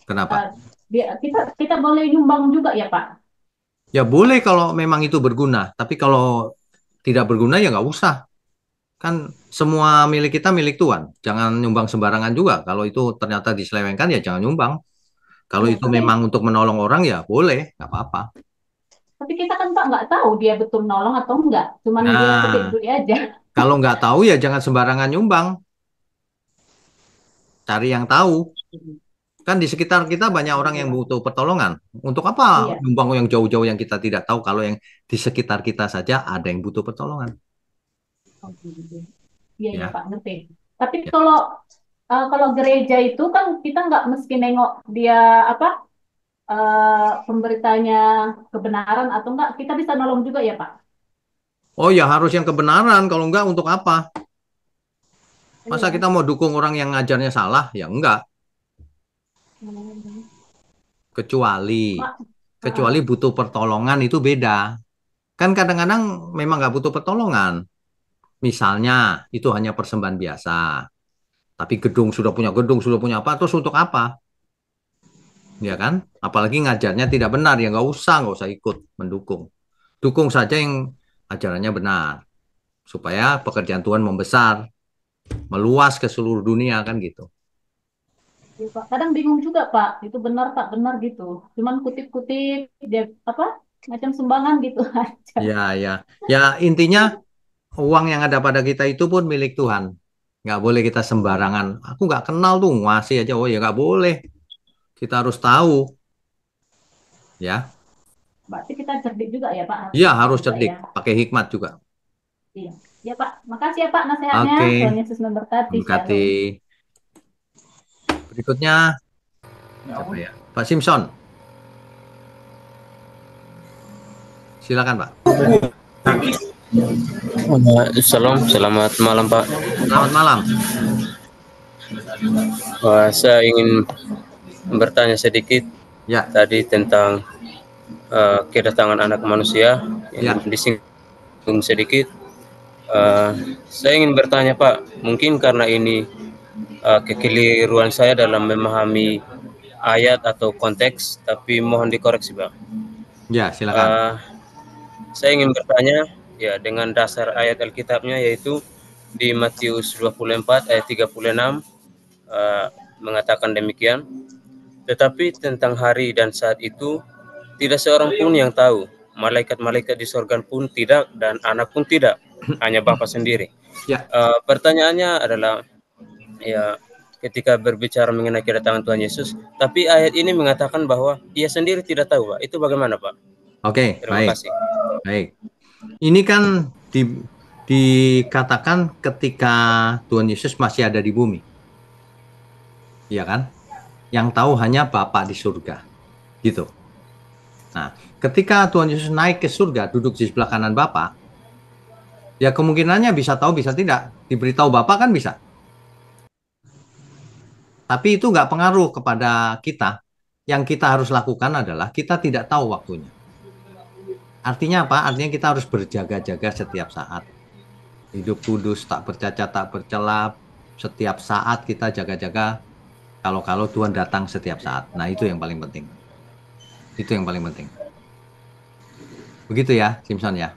Speaker 1: Kenapa?
Speaker 3: Kita boleh nyumbang juga ya Pak?
Speaker 1: Ya boleh kalau memang itu berguna, tapi kalau tidak berguna ya nggak usah. Kan semua milik kita milik Tuhan. Jangan nyumbang sembarangan juga. Kalau itu ternyata diselewengkan ya jangan nyumbang. Kalau itu memang untuk menolong orang ya boleh, nggak apa-apa.
Speaker 3: Tapi kita kan Pak nggak tahu dia betul nolong atau enggak. Cuman dia petik duit aja.
Speaker 1: Kalau nggak tahu ya jangan sembarangan nyumbang. Cari yang tahu. Kan di sekitar kita banyak orang yang butuh pertolongan. Untuk apa nyumbang yang jauh-jauh yang kita tidak tahu kalau yang di sekitar kita saja ada yang butuh pertolongan.
Speaker 3: Iya ya Pak, ngerti. Tapi kalau gereja itu kan kita nggak mesti nengok dia pemberitanya kebenaran atau enggak, kita bisa nolong juga ya Pak?
Speaker 1: Oh ya harus yang kebenaran, kalau enggak untuk apa? Masa kita mau dukung orang yang ngajarnya salah? Ya enggak. Kecuali butuh pertolongan itu beda. Kan kadang-kadang memang nggak butuh pertolongan. Misalnya itu hanya persembahan biasa. Tapi sudah punya apa, terus untuk apa? Ya kan? Apalagi ngajarnya tidak benar, ya nggak usah ikut mendukung. Dukung saja yang ajarannya benar. supaya pekerjaan Tuhan membesar, meluas ke seluruh dunia kan gitu.
Speaker 3: Ya, Pak. Kadang bingung juga, Pak. Itu benar tak benar gitu. Cuman kutip-kutip dia apa? Macam sumbangan gitu aja.
Speaker 1: Ya, ya. Ya, intinya uang yang ada pada kita itu pun milik Tuhan. Nggak boleh kita sembarangan. Aku nggak kenal tuh, ngasih aja. Oh ya nggak boleh. Kita harus tahu. Ya,
Speaker 3: Berarti kita cerdik juga ya, Pak. Harus
Speaker 1: ya
Speaker 3: cerdik
Speaker 1: harus
Speaker 3: juga
Speaker 1: cerdik.
Speaker 3: ya.
Speaker 1: Pakai hikmat juga.
Speaker 3: Iya. Ya, Pak. Makasih ya, Pak, nasihatnya.
Speaker 1: Oke,
Speaker 3: Tuhan Yesus memberkati.
Speaker 1: berkati.
Speaker 3: Shalom.
Speaker 1: Berikutnya, siapa ya? Pak Simpson. Silakan, Pak.
Speaker 4: Salam, selamat malam Pak.
Speaker 1: Selamat malam.
Speaker 4: Saya ingin bertanya sedikit
Speaker 1: Ya,
Speaker 4: tadi tentang kedatangan anak manusia
Speaker 1: ya.
Speaker 4: yang disinggung sedikit. Saya ingin bertanya Pak, mungkin karena ini kekeliruan saya dalam memahami ayat atau konteks, tapi mohon dikoreksi Pak.
Speaker 1: Ya, silakan.
Speaker 4: Saya ingin bertanya ya dengan dasar ayat Alkitabnya, yaitu di Matius 24 ayat 36 mengatakan demikian, tetapi tentang hari dan saat itu tidak seorang pun yang tahu, malaikat-malaikat di sorga pun tidak, dan anak pun tidak, hanya Bapa sendiri.
Speaker 1: Ya.
Speaker 4: Pertanyaannya adalah, ya, ketika berbicara mengenai kedatangan Tuhan Yesus, tapi ayat ini mengatakan bahwa ia sendiri tidak tahu, Pak. Itu bagaimana, Pak?
Speaker 1: Oke,
Speaker 4: Terima
Speaker 1: baik.
Speaker 4: kasih.
Speaker 1: Baik. Ini kan dikatakan ketika Tuhan Yesus masih ada di bumi. Iya kan? Yang tahu hanya Bapa di surga. Gitu. Nah, ketika Tuhan Yesus naik ke surga, duduk di sebelah kanan Bapa, ya kemungkinannya bisa tahu, bisa tidak. Diberitahu Bapa kan bisa. Tapi itu nggak pengaruh kepada kita. Yang kita harus lakukan adalah kita tidak tahu waktunya. Artinya apa? Artinya kita harus berjaga-jaga setiap saat. Hidup kudus, tak bercacat, tak bercela. Setiap saat kita jaga-jaga. Kalau Tuhan datang setiap saat. Nah, itu yang paling penting. Itu yang paling penting. Begitu ya, Simpson ya.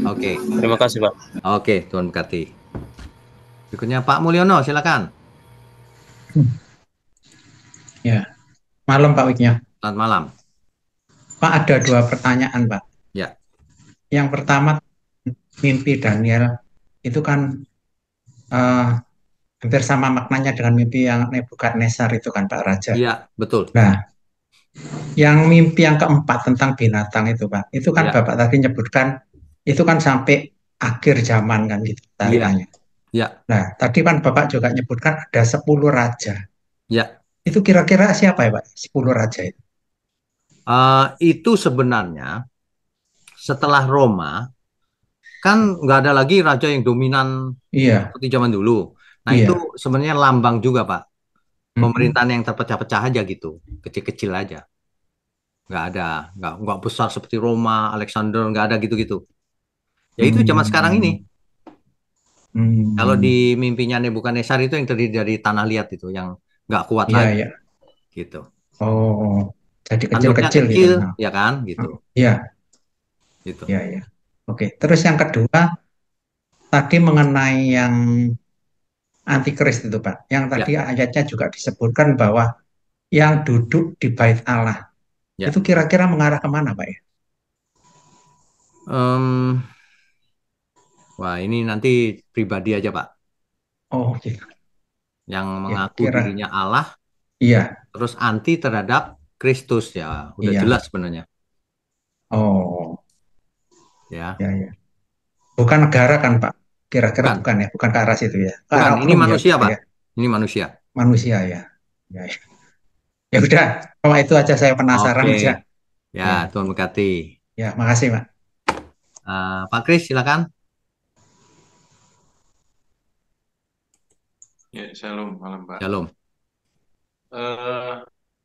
Speaker 1: Oke.
Speaker 4: Terima kasih, Pak.
Speaker 1: Oke, Tuhan berkati. Berikutnya Pak Mulyono, silakan.
Speaker 5: Ya, malam Pak Wiknya.
Speaker 1: Selamat malam.
Speaker 5: Pak, ada dua pertanyaan Pak.
Speaker 1: Ya.
Speaker 5: Yang pertama, mimpi Daniel itu kan hampir sama maknanya dengan mimpi yang Nebukadnezar itu kan Pak Raja.
Speaker 1: Iya, betul.
Speaker 5: Nah, yang mimpi yang keempat tentang binatang itu Pak, itu kan
Speaker 1: Ya.
Speaker 5: Bapak tadi nyebutkan itu kan sampai akhir zaman kan gitu tarikannya.
Speaker 1: Ya.
Speaker 5: Nah, tadi kan Bapak juga nyebutkan ada 10 raja.
Speaker 1: Ya.
Speaker 5: Itu kira-kira siapa ya Pak? 10 raja itu.
Speaker 1: Itu sebenarnya setelah Roma kan nggak ada lagi raja yang dominan
Speaker 5: Iya,
Speaker 1: seperti zaman dulu. Nah,
Speaker 5: iya.
Speaker 1: itu sebenarnya lambang juga, Pak.
Speaker 5: Mhm.
Speaker 1: Pemerintahan yang terpecah-pecah aja gitu, kecil-kecil aja. Nggak ada, nggak besar seperti Roma, Alexander, nggak ada gitu-gitu. Ya itu zaman sekarang ini. Kalau di mimpinya Nebukadnezar itu yang terdiri dari tanah liat itu, yang nggak kuat
Speaker 5: Iya,
Speaker 1: lagi.
Speaker 5: iya.
Speaker 1: Gitu.
Speaker 5: Oh, jadi
Speaker 1: Tanduknya
Speaker 5: kecil-kecil gitu.
Speaker 1: kecil,
Speaker 5: Nah,
Speaker 1: ya kan? Gitu.
Speaker 5: iya,
Speaker 1: Gitu.
Speaker 5: iya, iya. Oke, terus yang kedua tadi mengenai yang antikris itu, Pak. Yang tadi
Speaker 1: Ya.
Speaker 5: ayatnya juga disebutkan bahwa yang duduk di bait Allah
Speaker 1: Ya.
Speaker 5: itu kira-kira mengarah kemana, Pak ya?
Speaker 1: Wah, ini nanti pribadi aja, Pak.
Speaker 5: Oh, gitu.
Speaker 1: Yang
Speaker 5: Ya,
Speaker 1: mengaku
Speaker 5: kira.
Speaker 1: dirinya Allah,
Speaker 5: Iya,
Speaker 1: terus anti terhadap Kristus, ya. Udah
Speaker 5: iya.
Speaker 1: jelas sebenarnya.
Speaker 5: Oh,
Speaker 1: Ya.
Speaker 5: ya, ya. Bukan negara kan, Pak? Kira-kira
Speaker 1: Bukan.
Speaker 5: bukan ya, bukan ke arah situ ya. Ke
Speaker 1: Bukan,
Speaker 5: arah
Speaker 1: ini
Speaker 5: oknum ya,
Speaker 1: manusia,
Speaker 5: berarti
Speaker 1: Pak.
Speaker 5: ya.
Speaker 1: Ini manusia.
Speaker 5: Manusia ya. Ya, ya. Ya udah, kalau itu aja saya penasaran
Speaker 1: Oke.
Speaker 5: aja.
Speaker 1: Ya,
Speaker 5: Ya,
Speaker 1: Tuhan berkati.
Speaker 5: ya, makasih, Pak.
Speaker 1: Pak Kris, silakan.
Speaker 6: Ya, shalom malam Pak.
Speaker 1: Shalom.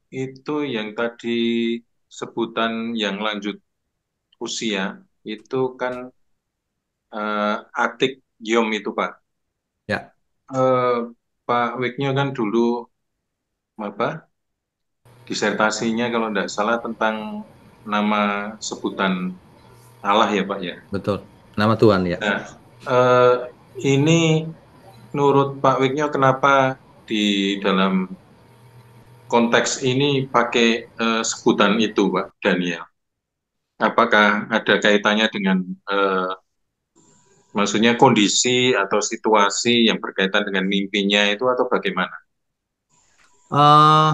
Speaker 6: Itu yang tadi sebutan yang lanjut usia itu kan Atik Yom itu Pak.
Speaker 1: Ya.
Speaker 6: Pak Wiknya kan dulu apa disertasinya kalau tidak salah tentang nama sebutan Allah ya Pak ya.
Speaker 1: Betul. Nama Tuhan ya.
Speaker 6: Nah, ini menurut Pak Wiknya kenapa di dalam konteks ini pakai sebutan itu Pak Daniel? Apakah ada kaitannya dengan maksudnya kondisi atau situasi yang berkaitan dengan mimpinya itu atau bagaimana?
Speaker 1: Eh,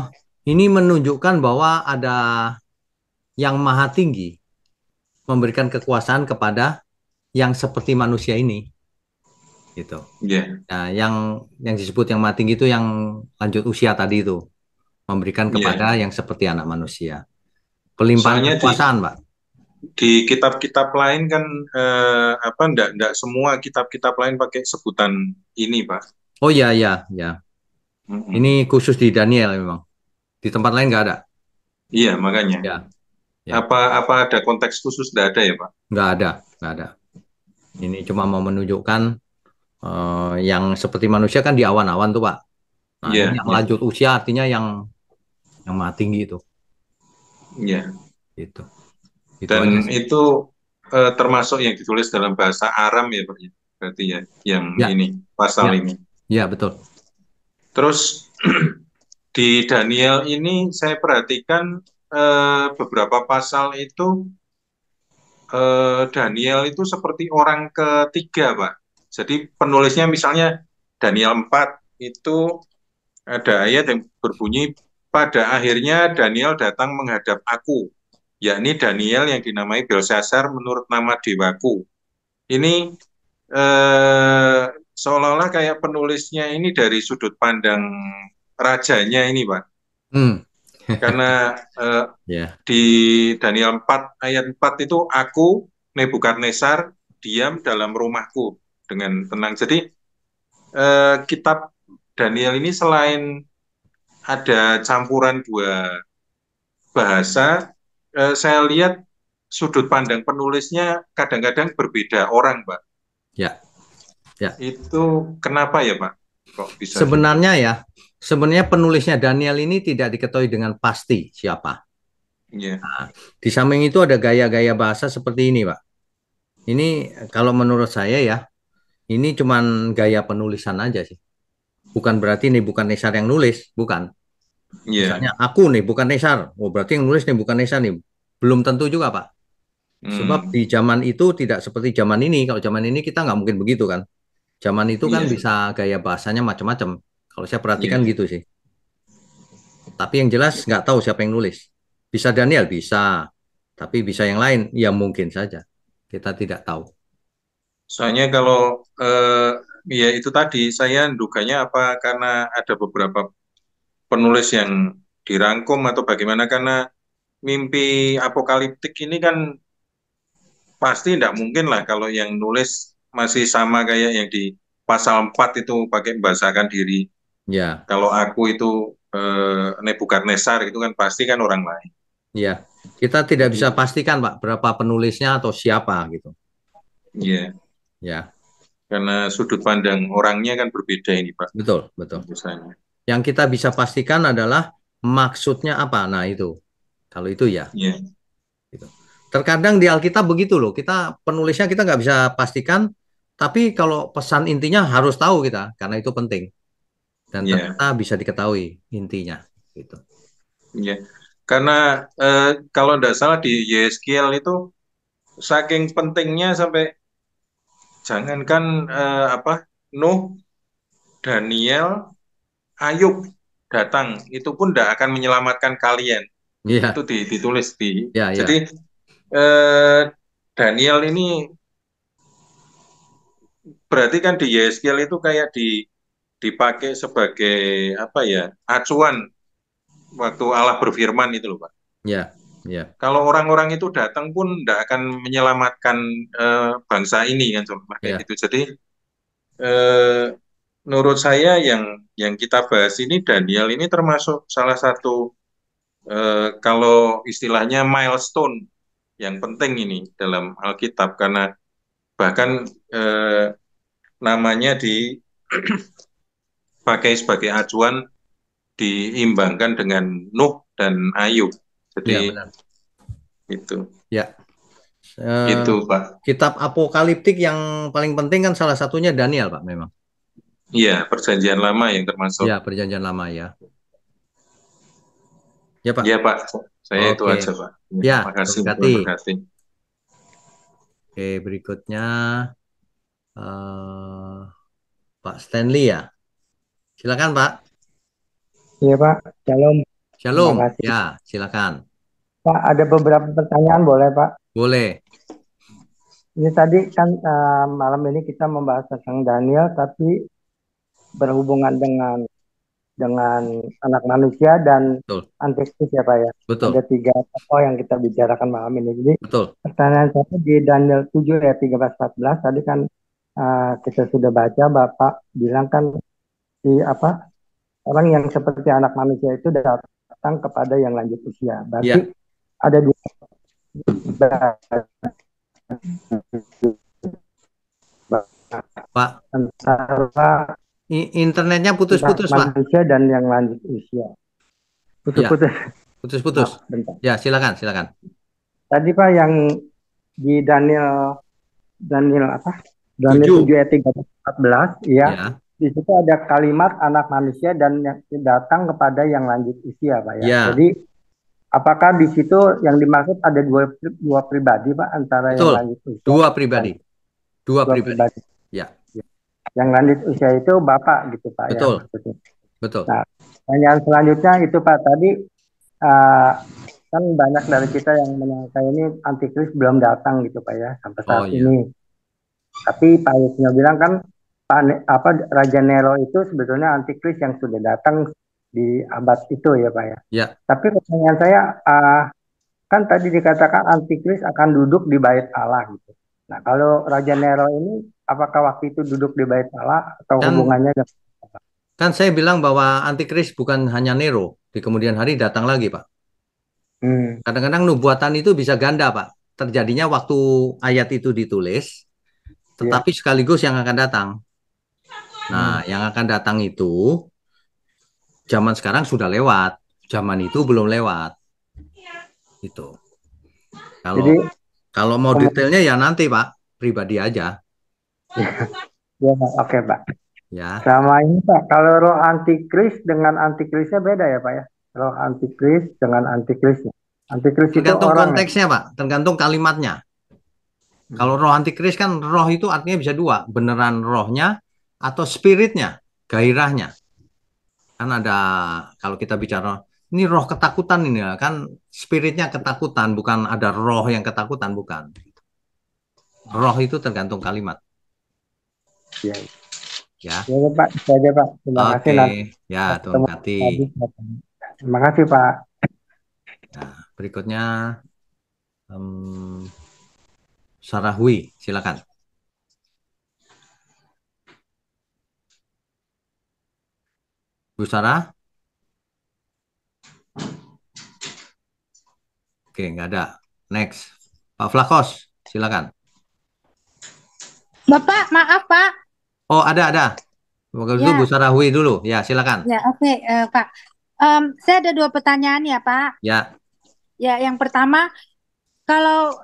Speaker 1: ini menunjukkan bahwa ada yang maha tinggi memberikan kekuasaan kepada yang seperti manusia ini, gitu.
Speaker 6: Ya,
Speaker 1: Nah, yang disebut yang maha tinggi itu yang lanjut usia tadi itu memberikan kepada
Speaker 6: ya.
Speaker 1: yang seperti anak manusia. Pelimpahan
Speaker 6: Soalnya
Speaker 1: kekuasaan, Pak.
Speaker 6: di kitab-kitab lain kan apa enggak semua kitab-kitab lain pakai sebutan ini, Pak.
Speaker 1: Oh iya, iya, ya.
Speaker 6: Mm-mm.
Speaker 1: Ini khusus di Daniel memang. Di tempat lain nggak ada.
Speaker 6: Iya, makanya.
Speaker 1: Ya, ya.
Speaker 6: Apa ada konteks khusus enggak ada ya, Pak?
Speaker 1: Nggak ada, nggak ada. Ini cuma mau menunjukkan yang seperti manusia kan di awan-awan tuh, Pak. Nah,
Speaker 6: Iya,
Speaker 1: ini yang
Speaker 6: iya,
Speaker 1: lanjut usia artinya yang maha tinggi itu,
Speaker 6: iya.
Speaker 1: gitu. Itu aja
Speaker 6: Dan
Speaker 1: sih.
Speaker 6: itu termasuk yang ditulis dalam bahasa Aram ya, Pak. Berarti ya, yang
Speaker 1: Ya,
Speaker 6: ini pasal
Speaker 1: ya,
Speaker 6: ini.
Speaker 1: ya betul.
Speaker 6: Terus di Daniel ini saya perhatikan beberapa pasal itu Daniel itu seperti orang ketiga, Pak. Jadi penulisnya misalnya Daniel 4 itu ada ayat yang berbunyi, pada akhirnya Daniel datang menghadap aku, yakni Daniel yang dinamai Belshazzar menurut nama dewaku. Ini seolah-olah kayak penulisnya ini dari sudut pandang rajanya ini, Pak.
Speaker 1: Hmm,
Speaker 6: Karena
Speaker 1: ya,
Speaker 6: di Daniel 4 ayat 4 itu aku Nebukadnezar diam dalam rumahku dengan tenang. Jadi kitab Daniel ini selain ada campuran dua bahasa, saya lihat sudut pandang penulisnya kadang-kadang berbeda orang, Pak.
Speaker 1: ya, ya.
Speaker 6: Itu kenapa ya, Pak? Kok bisa gitu?
Speaker 1: Sebenarnya penulisnya Daniel ini tidak diketahui dengan pasti siapa.
Speaker 6: Iya,
Speaker 1: Di samping itu ada gaya-gaya bahasa seperti ini, Pak. Ini kalau menurut saya ya, ini cuman gaya penulisan aja sih. Bukan berarti nih bukan Nesar yang nulis, bukan.
Speaker 6: iya.
Speaker 1: Misalnya aku nih bukan Nesar, oh berarti yang nulis nih bukan Nesar nih. Belum tentu juga, Pak. Sebab
Speaker 6: Hmm,
Speaker 1: di zaman itu tidak seperti zaman ini. Kalau zaman ini kita nggak mungkin begitu kan. Zaman itu kan
Speaker 6: iya,
Speaker 1: bisa gaya bahasanya macam-macam. Kalau saya
Speaker 6: iya.
Speaker 1: perhatikan gitu sih. Tapi yang jelas nggak tahu siapa yang nulis. Bisa Daniel, bisa. Tapi bisa yang lain, ya mungkin saja. Kita tidak tahu.
Speaker 6: Soalnya kalau ya itu tadi saya duganya apa karena ada beberapa penulis yang dirangkum atau bagaimana karena mimpi apokaliptik ini kan pasti tidak mungkin lah kalau yang nulis masih sama kayak yang di pasal 4 itu pakai membahasakan diri.
Speaker 1: Ya,
Speaker 6: Kalau aku itu Nebukadnezar itu kan pasti kan orang lain.
Speaker 1: ya. Kita tidak
Speaker 6: Jadi
Speaker 1: bisa pastikan, Pak, berapa penulisnya atau siapa gitu.
Speaker 6: ya
Speaker 1: Ya,
Speaker 6: karena sudut pandang orangnya kan berbeda ini Pak.
Speaker 1: betul, betul.
Speaker 6: Misalnya.
Speaker 1: Yang kita bisa pastikan adalah maksudnya apa. Nah, itu. Kalau itu ya.
Speaker 6: Ya,
Speaker 1: Gitu. Terkadang di Alkitab begitu loh. Kita penulisnya kita nggak bisa pastikan, tapi kalau pesan intinya harus tahu kita, karena itu penting. Dan
Speaker 6: ya,
Speaker 1: ternyata bisa diketahui intinya. Gitu.
Speaker 6: ya. Karena kalau tidak salah di Yeskiel itu saking pentingnya sampai jangankan apa Nuh, Daniel, Ayub datang itu pun tidak akan menyelamatkan kalian. Itu
Speaker 1: Iya,
Speaker 6: ditulis di.
Speaker 1: ya,
Speaker 6: Jadi
Speaker 1: ya,
Speaker 6: eh, Daniel ini berarti kan di Yeskiel itu kayak dipakai sebagai apa ya acuan waktu Allah berfirman itu loh Pak.
Speaker 1: ya, ya,
Speaker 6: Kalau orang-orang itu datang pun tidak akan menyelamatkan bangsa ini kan contoh kayak
Speaker 1: ya,
Speaker 6: gitu. Jadi eh, menurut saya yang kita bahas ini Daniel ini termasuk salah satu kalau istilahnya milestone yang penting ini dalam Alkitab karena bahkan namanya dipakai sebagai acuan diimbangkan dengan Nuh dan Ayub.
Speaker 1: ya,
Speaker 6: Jadi
Speaker 1: benar.
Speaker 6: itu.
Speaker 1: Ya,
Speaker 6: Gitu, Pak.
Speaker 1: Kitab apokaliptik yang paling penting kan salah satunya Daniel, Pak, memang.
Speaker 6: Iya, Perjanjian Lama yang termasuk.
Speaker 1: Ya, Perjanjian Lama ya. Ya, Pak.
Speaker 6: Iya, Pak. Saya itu
Speaker 1: Oke.
Speaker 6: aja, Pak.
Speaker 1: Ya,
Speaker 6: Makasih,
Speaker 1: terima
Speaker 6: terima kasih.
Speaker 1: Oke, berikutnya eh, Pak Stanley ya. Silakan, Pak.
Speaker 7: Iya Pak, Shalom.
Speaker 1: Shalom.
Speaker 7: Terima kasih.
Speaker 1: Ya, silakan.
Speaker 7: Pak, ada beberapa pertanyaan boleh Pak?
Speaker 1: Boleh.
Speaker 7: Ini tadi kan malam ini kita membahas tentang Daniel, tapi berhubungan dengan anak manusia dan
Speaker 1: Betul.
Speaker 7: antikris ya Pak ya.
Speaker 1: Betul.
Speaker 7: Ada 3 tokoh yang kita bicarakan malam ini. Jadi
Speaker 1: Betul.
Speaker 7: pertanyaan saya di Daniel 7 ayat 13-14 tadi kan kita sudah baca, Bapak bilang kan orang yang seperti anak manusia itu datang kepada yang lanjut usia. Berarti
Speaker 1: Ya.
Speaker 7: ada 2
Speaker 1: Pak,
Speaker 7: antara
Speaker 1: internetnya putus-putus, Pak.
Speaker 7: manusia dan yang lanjut usia. Putus-putus.
Speaker 1: Putus-putus.
Speaker 7: Bentar.
Speaker 1: Ya, silakan, silakan.
Speaker 7: Tadi Pak yang di Daniel apa? Daniel 7 ayat 13-14 ya.
Speaker 1: Ya.
Speaker 7: Di situ ada kalimat anak manusia dan yang datang kepada yang lanjut usia, Pak ya.
Speaker 1: Ya.
Speaker 7: Jadi apakah di situ yang dimaksud ada dua pribadi, Pak, antara
Speaker 1: Betul.
Speaker 7: yang lanjut usia?
Speaker 1: Dua pribadi. Dua pribadi. Ya.
Speaker 7: Yang lanjut usia itu Bapak gitu, Pak.
Speaker 1: Betul.
Speaker 7: Ya, maksudnya.
Speaker 1: Betul.
Speaker 7: Nah, pertanyaan selanjutnya itu Pak, tadi kan banyak dari kita yang menyangka ini antikris belum datang gitu Pak ya sampai saat
Speaker 1: iya.
Speaker 7: ini. Tapi Pak Yusnya bilang kan Raja Nero itu sebetulnya antikris yang sudah datang di abad itu ya Pak ya.
Speaker 1: Ya.
Speaker 7: Tapi pertanyaan saya kan tadi dikatakan antikris akan duduk di bait Allah gitu. Nah, kalau Raja Nero ini apakah waktu itu duduk di bait Allah atau hubungannya dengan
Speaker 1: Kan saya bilang bahwa antikris bukan hanya Nero, di kemudian hari datang lagi, Pak. Kadang-kadang nubuatan itu bisa ganda, Pak. Terjadinya waktu ayat itu ditulis, tetapi sekaligus yang akan datang. Nah, yang akan datang itu zaman sekarang sudah lewat, zaman itu belum lewat. Itu. Kalau mau detailnya ya nanti, Pak, pribadi aja.
Speaker 7: Ya, oke, Pak.
Speaker 1: Ya.
Speaker 7: Sama ini Pak, kalau roh antikris dengan antikrisnya beda ya Pak ya? Roh antikris dengan antikrisnya. Antikris
Speaker 1: tergantung
Speaker 7: itu orang
Speaker 1: konteksnya, Pak, tergantung kalimatnya. Kalau roh antikris kan roh itu artinya bisa dua, beneran rohnya atau spiritnya, gairahnya. Kan ada kalau kita bicara ini roh ketakutan ini kan spiritnya ketakutan, bukan ada roh yang ketakutan, bukan. Roh itu tergantung kalimat.
Speaker 7: Ya.
Speaker 1: Ya.
Speaker 7: Ya Pak, itu aja Pak. Terima kasih.
Speaker 1: Ya, terima kasih.
Speaker 7: Terima kasih Pak.
Speaker 1: Nah, berikutnya Sarah Hui, silakan. Bu Sarah? Oke, nggak ada. Next. Pak Flakos, silakan.
Speaker 8: Bapak, maaf Pak.
Speaker 1: Oh, ada. Waktu itu Bu Sarah Hui dulu. Ya, silakan.
Speaker 8: Ya, oke, Pak. Saya ada 2 pertanyaan ya, Pak.
Speaker 1: Ya.
Speaker 8: Ya, yang pertama, kalau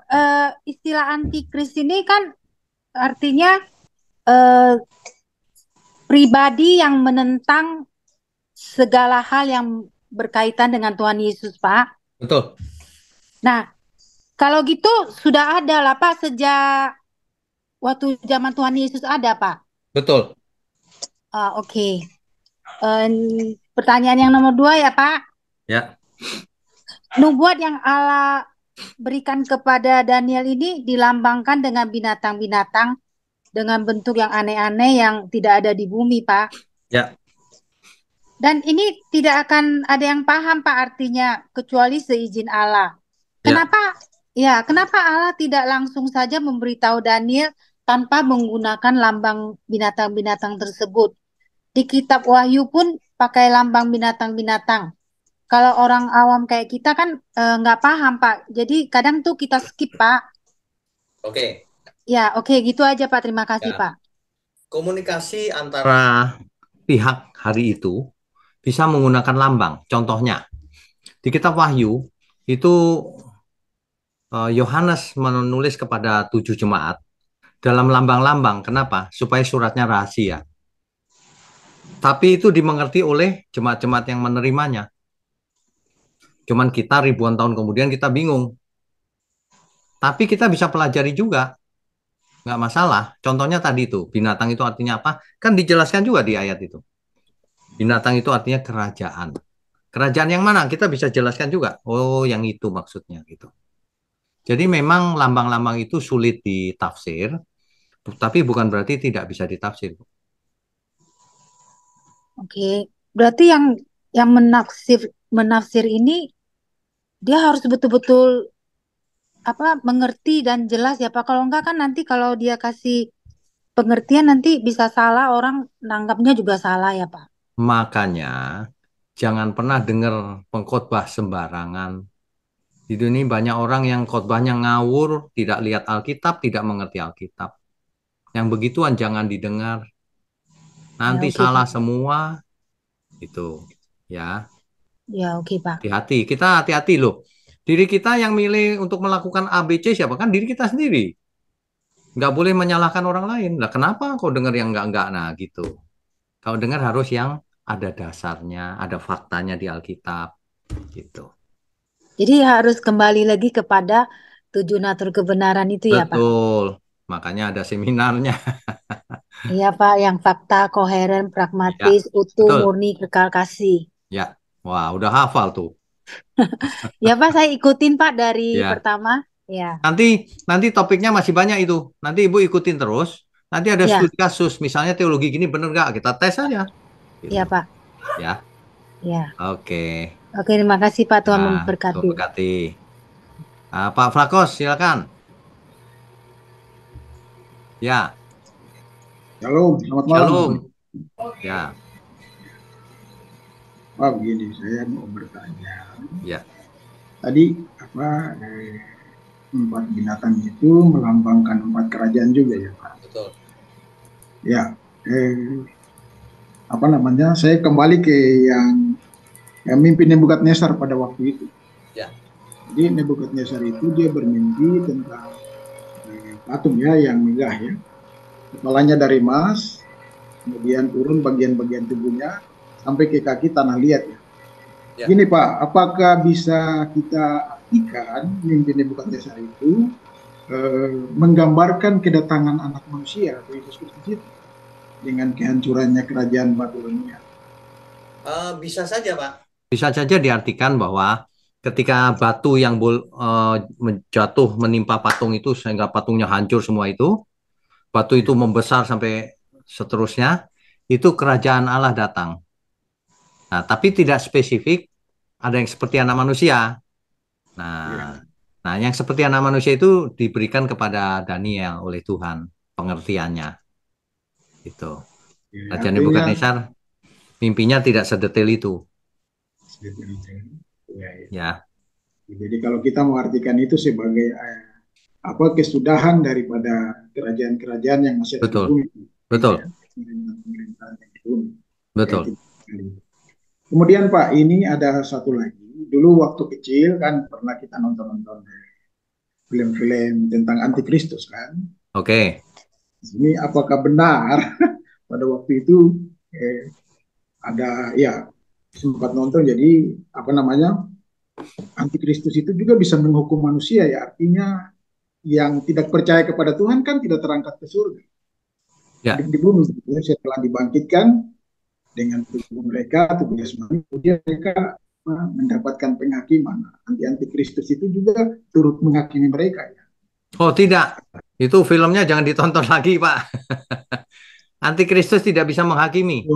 Speaker 8: istilah antikris ini kan artinya pribadi yang menentang segala hal yang berkaitan dengan Tuhan Yesus, Pak.
Speaker 1: Betul.
Speaker 8: Nah, kalau gitu sudah ada lah, Pak, sejak waktu zaman Tuhan Yesus ada, Pak.
Speaker 1: Betul.
Speaker 8: Oke. Pertanyaan yang nomor 2 ya, Pak.
Speaker 1: Ya.
Speaker 8: Nubuat yang Allah berikan kepada Daniel ini dilambangkan dengan binatang-binatang dengan bentuk yang aneh-aneh yang tidak ada di bumi, Pak.
Speaker 1: Ya.
Speaker 8: Dan ini tidak akan ada yang paham, Pak, artinya kecuali seizin Allah. Kenapa Allah tidak langsung saja memberitahu Daniel tanpa menggunakan lambang binatang-binatang tersebut? Di kitab Wahyu pun pakai lambang binatang-binatang. Kalau orang awam kayak kita kan nggak paham, Pak. Jadi kadang tuh kita skip, Pak.
Speaker 1: Oke.
Speaker 8: Ya, oke, gitu aja, Pak. Terima kasih, Pak.
Speaker 1: Komunikasi antara pihak hari itu bisa menggunakan lambang. Contohnya, di kitab Wahyu itu Yohanes menulis kepada 7 jemaat dalam lambang-lambang. Kenapa? Supaya suratnya rahasia. Tapi itu dimengerti oleh jemaat-jemaat yang menerimanya. Cuman kita ribuan tahun kemudian kita bingung. Tapi kita bisa pelajari juga. Nggak masalah. Contohnya tadi itu, binatang itu artinya apa? Kan dijelaskan juga di ayat itu. Binatang itu artinya kerajaan. Kerajaan yang mana? Kita bisa jelaskan juga. Oh, yang itu maksudnya gitu. Jadi memang lambang-lambang itu sulit ditafsir, tapi bukan berarti tidak bisa ditafsir.
Speaker 8: Oke, berarti yang menafsir ini dia harus betul-betul mengerti dan jelas ya Pak. Kalau enggak kan nanti kalau dia kasih pengertian nanti bisa salah, orang nanggapnya juga salah ya Pak.
Speaker 1: Makanya jangan pernah dengar pengkhotbah sembarangan. Di dunia banyak orang yang khotbahnya ngawur, tidak lihat Alkitab, tidak mengerti Alkitab. Yang begituan jangan didengar. Nanti
Speaker 8: Ya, oke,
Speaker 1: salah
Speaker 8: Pak.
Speaker 1: semua. Itu ya.
Speaker 8: Ya, oke Pak.
Speaker 1: Hati-hati. Kita hati-hati loh. Diri kita yang milih untuk melakukan ABC siapa? Kan diri kita sendiri. Nggak boleh menyalahkan orang lain. Lah kenapa kau dengar yang enggak-enggak? Nah gitu. Kau dengar harus yang ada dasarnya, ada faktanya di Alkitab. Gitu.
Speaker 8: Jadi harus kembali lagi kepada 7 natur kebenaran itu ya Pak.
Speaker 1: Betul. Makanya ada seminarnya.
Speaker 8: Iya Pak, yang fakta, koheren, pragmatis, utuh,
Speaker 1: betul.
Speaker 8: murni, kekal kasih.
Speaker 1: Ya. Wah, udah hafal tuh.
Speaker 8: Ya Pak, saya ikutin Pak dari
Speaker 1: Ya.
Speaker 8: pertama. Ya.
Speaker 1: Nanti topiknya masih banyak itu. Nanti Ibu ikutin terus. Nanti ada
Speaker 8: Ya.
Speaker 1: studi kasus. Misalnya teologi gini bener nggak? Kita tes aja. Gitu.
Speaker 8: Iya Pak.
Speaker 1: Ya.
Speaker 8: Ya.
Speaker 1: Oke.
Speaker 8: Oke, terima kasih Pak. Tuhan
Speaker 1: Nah,
Speaker 8: memberkati.
Speaker 1: Tuhan memberkati. Pak Flakos, silakan. Ya.
Speaker 9: Shalom, selamat malam.
Speaker 1: Shalom. Ya.
Speaker 9: Pak, begini, saya mau bertanya.
Speaker 1: Ya.
Speaker 9: Tadi 4 binatang itu melambangkan 4 kerajaan juga ya Pak.
Speaker 1: Betul.
Speaker 9: Ya. Saya kembali ke yang mimpi Nebukadnezar pada waktu itu.
Speaker 1: Ya.
Speaker 9: Jadi Nebukadnezar itu dia bermimpi tentang patung ya yang megah ya. Kepalanya dari emas, kemudian turun bagian-bagian tubuhnya sampai ke kaki tanah liat ya. Gini Pak, apakah bisa kita artikan mimpi Nebukadnezar itu menggambarkan kedatangan anak manusia Yesus Kristus itu dengan kehancurannya kerajaan Babilonia?
Speaker 1: Bisa saja Pak. Bisa saja diartikan bahwa ketika batu yang jatuh menimpa patung itu sehingga patungnya hancur semua itu, batu itu membesar sampai seterusnya, itu kerajaan Allah datang. Nah, tapi tidak spesifik ada yang seperti anak manusia. Nah, yang seperti anak manusia itu diberikan kepada Daniel oleh Tuhan pengertiannya. Itu. Raja Nebukadnezar mimpinya tidak sedetail itu. Ya.
Speaker 9: Jadi kalau kita mengartikan itu sebagai kesudahan daripada kerajaan-kerajaan yang masih ada di bumi.
Speaker 1: Betul. Betul.
Speaker 9: Kemudian Pak, ini ada satu lagi. Dulu waktu kecil kan pernah kita nonton film-film tentang Antikristus kan.
Speaker 1: Oke.
Speaker 9: Ini apakah benar pada waktu itu ada ya sempat nonton, jadi Antikristus itu juga bisa menghukum manusia ya, artinya yang tidak percaya kepada Tuhan kan tidak terangkat ke surga.
Speaker 1: Ya.
Speaker 9: Di bumi setelah dibangkitkan dengan tubuh mereka, tubuh jasmani, kemudian mereka mendapatkan penghakiman. Antikristus itu juga turut menghakimi mereka ya.
Speaker 1: Oh tidak, itu filmnya jangan ditonton lagi Pak. Antikristus tidak bisa menghakimi.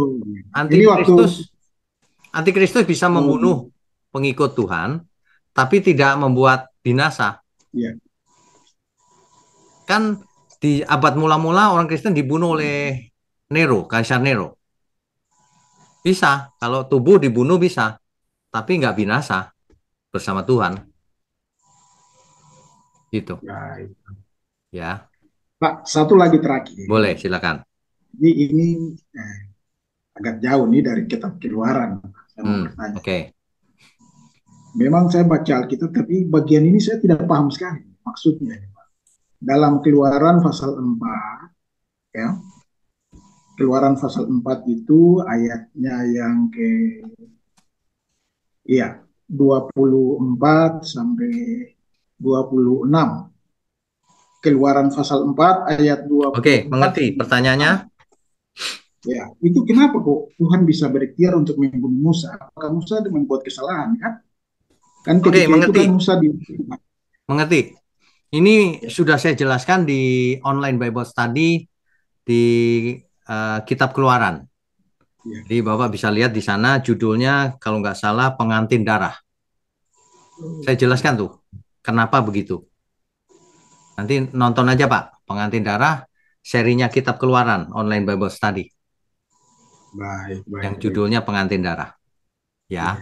Speaker 1: Antikristus bisa membunuh pengikut Tuhan, tapi tidak membuat binasa.
Speaker 9: Ya.
Speaker 1: Kan di abad mula-mula orang Kristen dibunuh oleh Nero, Kaisar Nero. Bisa, kalau tubuh dibunuh bisa, tapi nggak binasa bersama Tuhan. Gitu. Ya.
Speaker 9: Pak, satu lagi terakhir.
Speaker 1: Boleh, silakan.
Speaker 9: Ini agak jauh nih dari kitab Keluaran.
Speaker 1: Oke.
Speaker 9: Memang saya baca Alkitab, tapi bagian ini saya tidak paham sekali maksudnya. Dalam Keluaran pasal 4, ya, Keluaran pasal 4 itu ayatnya yang ke, iya, 24 sampai 26. Keluaran pasal 4 ayat 24.
Speaker 1: Oke, mengerti pertanyaannya?
Speaker 9: Ya, itu kenapa kok Tuhan bisa berikhtiar untuk membunuh Musa? Apakah Musa membuat kesalahan kan? Kan
Speaker 1: Oke,
Speaker 9: ketika itu
Speaker 1: mengerti.
Speaker 9: kan Musa di
Speaker 1: Mengerti. Ini sudah saya jelaskan di online Bible Study di Kitab Keluaran.
Speaker 9: Ya.
Speaker 1: Jadi Bapak bisa lihat di sana judulnya kalau nggak salah pengantin darah. Saya jelaskan tuh kenapa begitu. Nanti nonton aja Pak, pengantin darah serinya Kitab Keluaran online Bible Study
Speaker 9: Baik,
Speaker 1: yang
Speaker 9: baik.
Speaker 1: judulnya pengantin darah. Ya.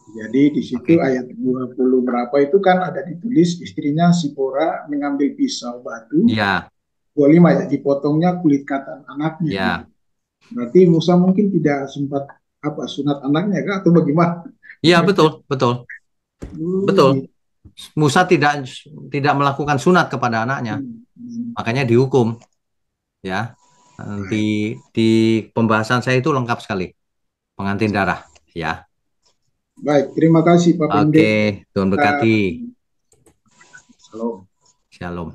Speaker 9: Jadi di situ
Speaker 1: Oke.
Speaker 9: ayat 20 berapa itu kan ada ditulis istrinya Sipora mengambil pisau batu.
Speaker 1: Ya,
Speaker 9: 25 ya, dipotongnya kulit katan anaknya.
Speaker 1: ya.
Speaker 9: Berarti Musa mungkin tidak sempat sunat anaknya kah atau bagaimana?
Speaker 1: Iya, betul, betul. Betul. Musa tidak melakukan sunat kepada anaknya. Makanya dihukum. Ya. Nanti di pembahasan saya itu lengkap sekali. Pengantin darah, ya.
Speaker 9: Baik, terima kasih Pak Pendeta.
Speaker 1: Oke, Tuhan berkati.
Speaker 9: Shalom.
Speaker 1: Shalom.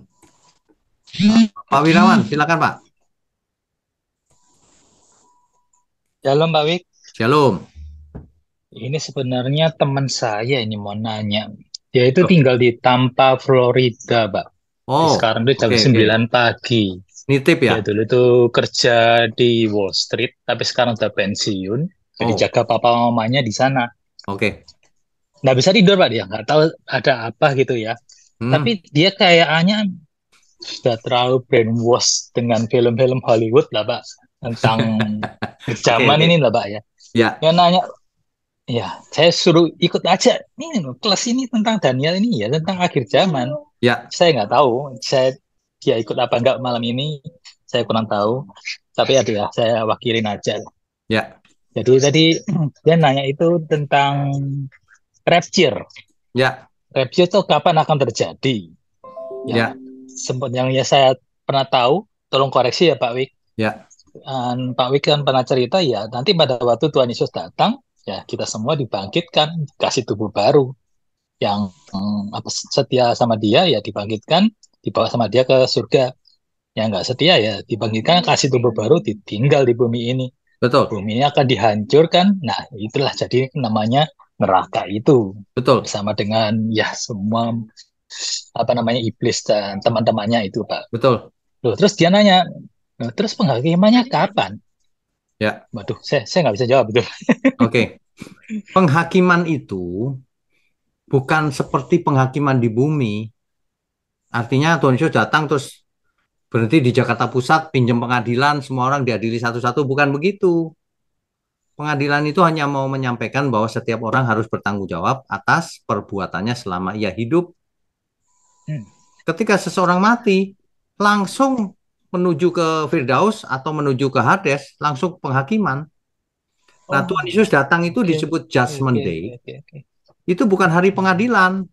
Speaker 1: Pak Wirawan, silakan Pak.
Speaker 10: Shalom Pak Wik.
Speaker 1: Shalom.
Speaker 10: Ini sebenarnya teman saya ini mau nanya. Dia itu tinggal di Tampa, Florida, Pak.
Speaker 1: Oh,
Speaker 10: sekarang itu jam
Speaker 1: oke,
Speaker 10: 9 pagi.
Speaker 1: Nitip ya?
Speaker 10: Dia dulu tuh kerja di Wall Street, tapi sekarang udah pensiun. Jadi jaga papa mamanya di sana.
Speaker 1: Oke.
Speaker 10: Nggak bisa tidur, Pak. Dia nggak tahu ada apa gitu ya. Tapi dia kayaknya sudah terlalu brainwash dengan film-film Hollywood lah, Pak. Tentang zaman ini lah, Pak ya.
Speaker 1: Ya.
Speaker 10: Dia nanya, ya, saya suruh ikut aja. Ini kelas ini tentang Daniel ini ya, tentang akhir zaman.
Speaker 1: Ya.
Speaker 10: Saya nggak tahu, dia ikut apa enggak malam ini, saya kurang tahu. Tapi ya, saya wakilin aja.
Speaker 1: Ya.
Speaker 10: Jadi tadi dia nanya itu tentang rapture.
Speaker 1: Ya.
Speaker 10: Rapture itu kapan akan terjadi? Ya. Sempat yang ya saya pernah tahu, tolong koreksi ya Pak Wik.
Speaker 1: Ya.
Speaker 10: Pak Wik kan pernah cerita ya, nanti pada waktu Tuhan Yesus datang, ya kita semua dibangkitkan, kasih tubuh baru. Yang setia sama dia ya dibangkitkan, dibawa sama dia ke surga. Yang nggak setia ya dibangkitkan, kasih tubuh baru, ditinggal di bumi ini.
Speaker 1: Betul.
Speaker 10: Bumi ini akan dihancurkan. Nah, itulah jadi namanya neraka itu.
Speaker 1: Betul.
Speaker 10: Bersama dengan ya semua iblis dan teman-temannya itu, Pak.
Speaker 1: Betul.
Speaker 10: Loh, terus dia nanya, terus penghakimannya kapan?
Speaker 1: Ya.
Speaker 10: Waduh, saya nggak bisa jawab itu.
Speaker 1: Oke. Penghakiman itu bukan seperti penghakiman di bumi. Artinya Tuhan Yesus datang terus berhenti di Jakarta Pusat, pinjam pengadilan, semua orang diadili satu-satu. Bukan begitu. Pengadilan itu hanya mau menyampaikan bahwa setiap orang harus bertanggung jawab atas perbuatannya selama ia hidup. Ketika seseorang mati, langsung menuju ke Firdaus atau menuju ke Hades, langsung penghakiman. Nah, Tuhan Yesus datang itu disebut Judgment Day. Itu bukan hari pengadilan.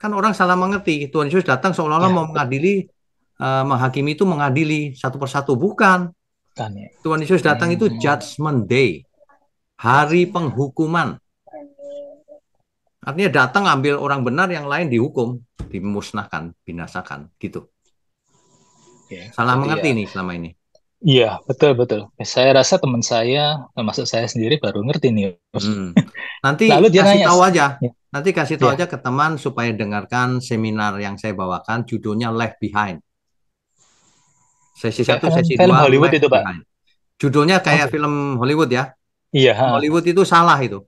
Speaker 1: Kan orang salah mengerti. Tuhan Yesus datang seolah-olah mau mengadili, menghakimi itu mengadili satu persatu. Bukan. Tuhan Yesus datang itu Judgment Day. Hari penghukuman. Artinya datang ambil orang benar, yang lain dihukum, dimusnahkan, binasakan, gitu. Salah mengerti nih selama ini.
Speaker 10: Iya, betul. Saya rasa teman saya, termasuk saya sendiri baru ngerti nih.
Speaker 1: Nanti
Speaker 10: lalu dia
Speaker 1: kasih
Speaker 10: nanya,
Speaker 1: tahu aja. Nanti kasih tahu aja ke teman supaya dengarkan seminar yang saya bawakan, judulnya Left Behind. Sesi 1, sesi 2,
Speaker 10: film Hollywood itu, Pak.
Speaker 1: Behind. Judulnya kayak film Hollywood ya.
Speaker 10: Iya.
Speaker 1: Hollywood itu salah itu.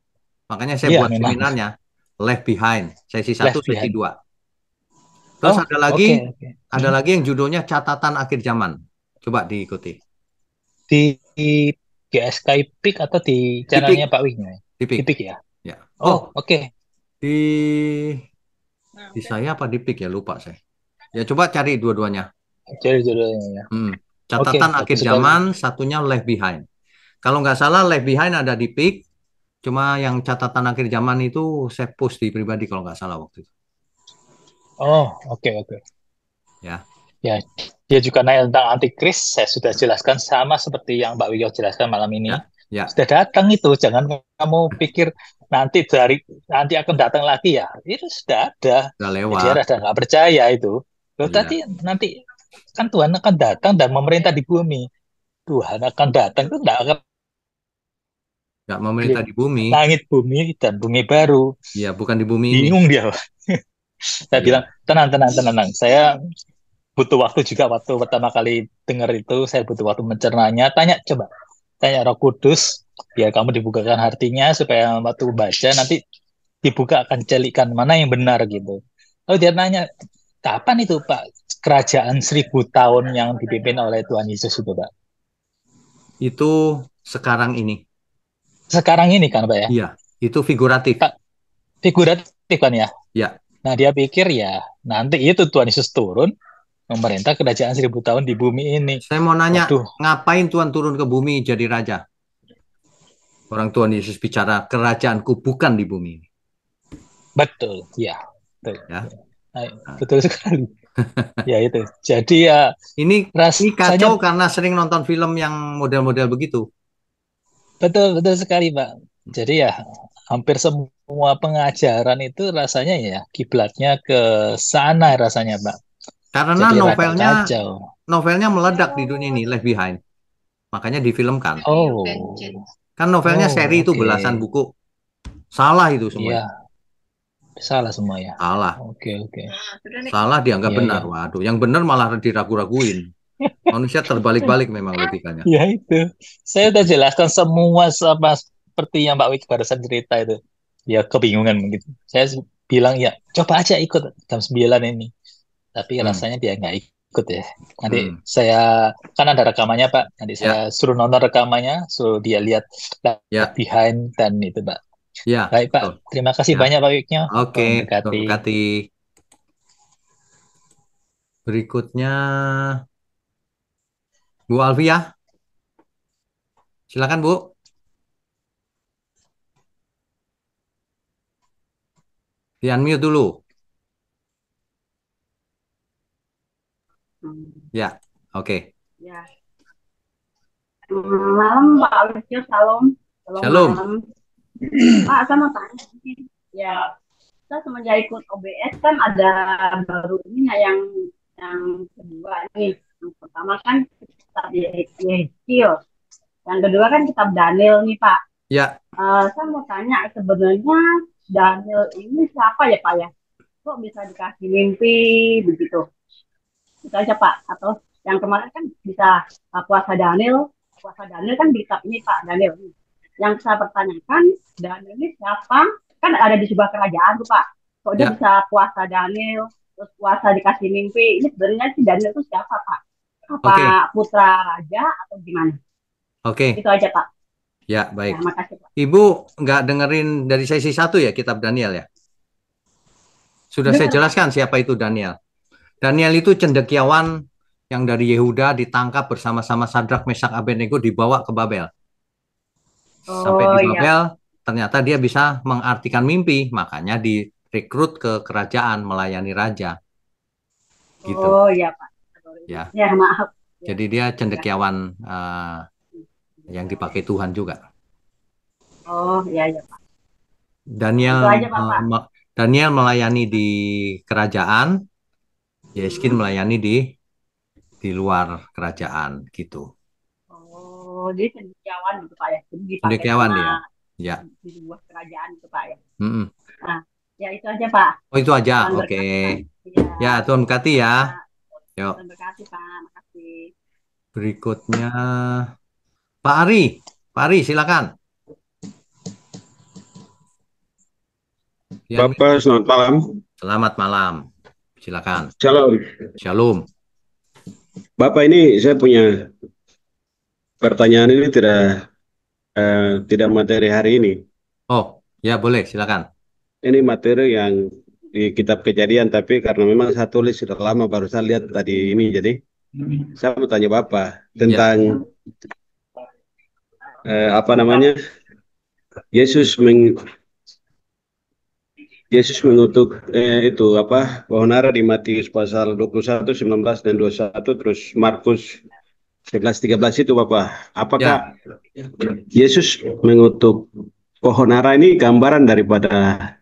Speaker 1: Makanya saya buat seminarnya Left Behind, sesi 1, sesi 2. Terus ada lagi yang judulnya Catatan Akhir Zaman. Coba diikuti.
Speaker 10: Di GSK Ipik atau di channelnya Pak Wik?
Speaker 1: Ipik
Speaker 10: ya.
Speaker 1: Ya.
Speaker 10: Oke.
Speaker 1: Di saya apa di Ipik ya, lupa saya. Ya coba cari dua-duanya.
Speaker 10: Cari dua-duanya ya.
Speaker 1: Catatan Akhir Zaman, satunya Left Behind. Kalau nggak salah Left Behind ada di Ipik, Cuma yang catatan akhir zaman itu saya post di pribadi kalau nggak salah waktu itu.
Speaker 10: Oh, oke, oke.
Speaker 1: Ya,
Speaker 10: Ya, dia juga nanya tentang antikris. Saya sudah jelaskan sama seperti yang Mbak Wiyo jelaskan malam ini.
Speaker 1: ya.
Speaker 10: Sudah datang itu, jangan kamu pikir nanti akan datang lagi ya. Itu sudah ada.
Speaker 1: Udah
Speaker 10: Dia
Speaker 1: lewat.
Speaker 10: rada nggak percaya itu. Loh,
Speaker 1: Iya.
Speaker 10: tadi nanti kan Tuhan akan datang dan memerintah di bumi. Tuhan akan datang itu nggak akan
Speaker 1: Nggak memerintah di bumi.
Speaker 10: langit bumi dan bumi baru.
Speaker 1: Iya, bukan di bumi ini.
Speaker 10: Bingung dia. Saya
Speaker 1: Iya.
Speaker 10: bilang tenang. Saya butuh waktu juga waktu pertama kali dengar itu. Saya butuh waktu mencernanya. Tanya Roh Kudus biar kamu dibukakan hatinya supaya waktu baca nanti dibuka akan celikan mana yang benar gitu. Lalu dia nanya, kapan itu Pak kerajaan 1000 tahun yang dipimpin oleh Tuhan Yesus itu Pak?
Speaker 1: Itu sekarang ini.
Speaker 10: Sekarang ini kan Pak ya?
Speaker 1: Iya, itu figuratif.
Speaker 10: Pak, figuratif kan ya?
Speaker 1: Ya,
Speaker 10: Nah dia pikir ya nanti itu Tuhan Yesus turun memerintah kerajaan 1000 tahun di bumi ini.
Speaker 1: saya mau nanya,
Speaker 10: Waduh,
Speaker 1: ngapain Tuhan turun ke bumi jadi raja? Orang Tuhan Yesus bicara, kerajaanku bukan di bumi ini.
Speaker 10: betul, ya, betul.
Speaker 1: Ya.
Speaker 10: Nah, betul sekali. Ya itu. Jadi ya
Speaker 1: Ini
Speaker 10: rasanya
Speaker 1: kacau karena sering nonton film yang model-model begitu.
Speaker 10: betul sekali Pak. Jadi ya hampir semua pengajaran itu rasanya ya kiblatnya ke sana rasanya Pak.
Speaker 1: Karena
Speaker 10: Jadi rada kacau.
Speaker 1: novelnya meledak di dunia ini, Left Behind. Makanya difilmkan.
Speaker 10: Oh,
Speaker 1: Kan novelnya seri itu
Speaker 10: oke.
Speaker 1: belasan buku. Salah itu semua.
Speaker 10: Iya, salah semua ya.
Speaker 1: Salah.
Speaker 10: Oke.
Speaker 1: Salah dianggap
Speaker 10: Iya,
Speaker 1: benar.
Speaker 10: iya.
Speaker 1: Waduh, yang benar malah diragu-raguin. Manusia terbalik-balik memang logikanya.
Speaker 10: Ya itu. Saya udah jelaskan semua sama seperti yang Mbak Wiki barusan cerita itu. Ya kebingungan begitu. Saya bilang ya coba aja ikut jam 9 ini. Tapi rasanya dia nggak ikut ya. Nanti saya kan ada rekamannya Pak. Nanti saya suruh nonton rekamannya, suruh dia lihat behind dan itu Pak.
Speaker 1: Ya.
Speaker 10: Baik Pak.
Speaker 1: Betul.
Speaker 10: Terima kasih banyak Pak Wiknya.
Speaker 1: Oke.
Speaker 10: Tuhan
Speaker 1: Berkati. Berikutnya Bu Alfia. Silakan Bu. Di unmute dulu. Ya, oke.
Speaker 11: Ya. Malam Pak Alfio, salam.
Speaker 1: Shalom.
Speaker 11: Malam. Pak, saya mau tanya. Ya, kita semenjak ikut OBS kan ada baru ini yang kedua nih. Yang pertama kan kitab Yeskiel. Yang kedua kan kitab Daniel nih Pak.
Speaker 1: Ya.
Speaker 11: Saya mau tanya sebenarnya Daniel ini siapa ya Pak ya? Kok bisa dikasih mimpi begitu? Itu aja Pak. Atau yang kemarin kan bisa puasa Daniel kan di kitab ini Pak Daniel. Yang saya pertanyakan Daniel ini siapa? Kan ada di sebuah kerajaan tuh Pak. Kok dia bisa puasa Daniel, terus puasa dikasih mimpi? Ini sebenarnya si Daniel itu siapa Pak? Apa putra raja atau gimana?
Speaker 1: Oke.
Speaker 11: Itu aja Pak.
Speaker 1: Ya, baik.
Speaker 11: Ya, makasih Pak.
Speaker 1: Ibu nggak dengerin dari sesi 1 ya kitab Daniel ya? Sudah saya jelaskan siapa itu Daniel. Daniel itu cendekiawan yang dari Yehuda ditangkap bersama-sama Sadrak, Mesak, Abednego dibawa ke Babel. Sampai di Babel, ternyata dia bisa mengartikan mimpi, makanya direkrut ke kerajaan melayani raja. Gitu.
Speaker 11: Oh iya Pak.
Speaker 1: Ya.
Speaker 11: Ya maaf.
Speaker 1: Jadi dia cendekiawan yang dipakai Tuhan juga.
Speaker 11: Oh iya Pak.
Speaker 1: Daniel melayani di kerajaan, Yeskiel melayani di luar kerajaan gitu.
Speaker 11: Oh, dia cendekiawan gitu Pak ya.
Speaker 1: Cendekiawan dia. Ya.
Speaker 11: Di sebuah kerajaan gitu Pak ya.
Speaker 1: Nah,
Speaker 11: ya itu aja Pak.
Speaker 1: Oh itu aja. Oke. Ya, Tuhan berkati ya. Yuk.
Speaker 11: Tuhan berkati Pak. Makasih.
Speaker 1: Berikutnya Pak Ari. Pak Ari silakan.
Speaker 12: Bapak, selamat malam.
Speaker 1: Selamat malam. Silakan.
Speaker 12: Shalom.
Speaker 1: Shalom.
Speaker 12: Bapak, ini saya punya pertanyaan, ini tidak materi hari ini.
Speaker 1: Oh, ya boleh, silakan.
Speaker 12: Ini materi yang di kitab Kejadian, tapi karena memang saya tulis sudah lama, baru saya lihat tadi ini, jadi saya mau tanya Bapak tentang apa namanya, Yesus Yesus mengutuk itu apa pohon ara di Matius pasal 21, 19 dan 21, terus Markus 11, 13 itu Bapak. Apakah Yesus mengutuk pohon ara ini gambaran daripada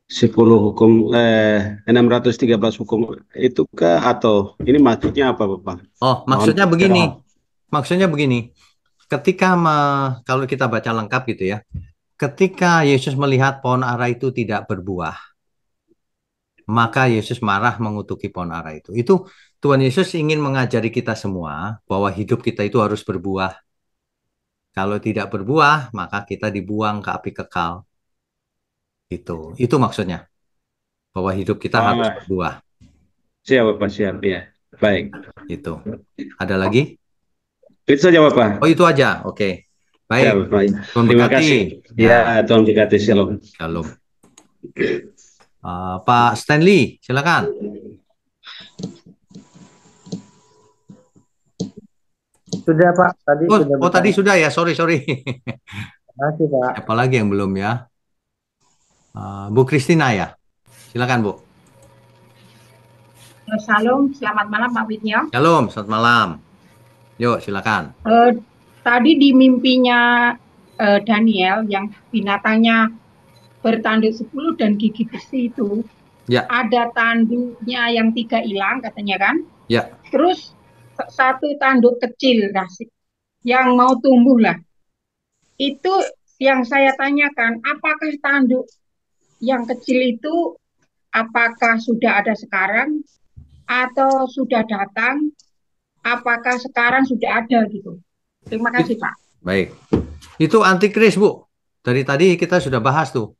Speaker 12: 10 hukum 613 hukum itukah, atau ini maksudnya apa Bapak?
Speaker 1: Oh, maksudnya begini. Maksudnya begini. Ketika kalau kita baca lengkap gitu ya. Ketika Yesus melihat pohon ara itu tidak berbuah, maka Yesus marah mengutuki pohon ara itu. Itu Tuhan Yesus ingin mengajari kita semua bahwa hidup kita itu harus berbuah. Kalau tidak berbuah, maka kita dibuang ke api kekal. Itu maksudnya. Bahwa hidup kita harus berbuah.
Speaker 12: Siap Bapak, siap ya. Baik.
Speaker 1: Itu. Ada lagi?
Speaker 12: Itu saja Bapak.
Speaker 1: Oh, itu aja. Oke. Baik.
Speaker 12: Ya, Bapak.
Speaker 1: Tuhan
Speaker 12: Terima
Speaker 1: berkati.
Speaker 12: kasih. Ya, Tuhan berkati. Shalom.
Speaker 1: Shalom. Pak Stanley, silakan.
Speaker 7: Sudah Pak, tadi sudah.
Speaker 1: Tadi sudah ya, sorry.
Speaker 7: Terima kasih Pak.
Speaker 1: Apalagi yang belum ya? Bu Kristina ya, silakan Bu.
Speaker 13: Shalom, selamat malam Pak Widya.
Speaker 1: Shalom, selamat malam. Yuk, silakan.
Speaker 13: Tadi di mimpinya Daniel yang binatangnya bertanduk 10 dan gigi besi itu,
Speaker 1: ya.
Speaker 13: Ada tanduknya yang 3 hilang katanya kan?
Speaker 1: Ya.
Speaker 13: Terus 1 tanduk kecil yang mau tumbuh lah. Itu yang saya tanyakan, apakah tanduk yang kecil itu apakah sudah ada sekarang atau sudah datang? Apakah sekarang sudah ada gitu? Terima kasih Pak.
Speaker 1: Baik. Itu antikris Bu. Dari tadi kita sudah bahas tuh.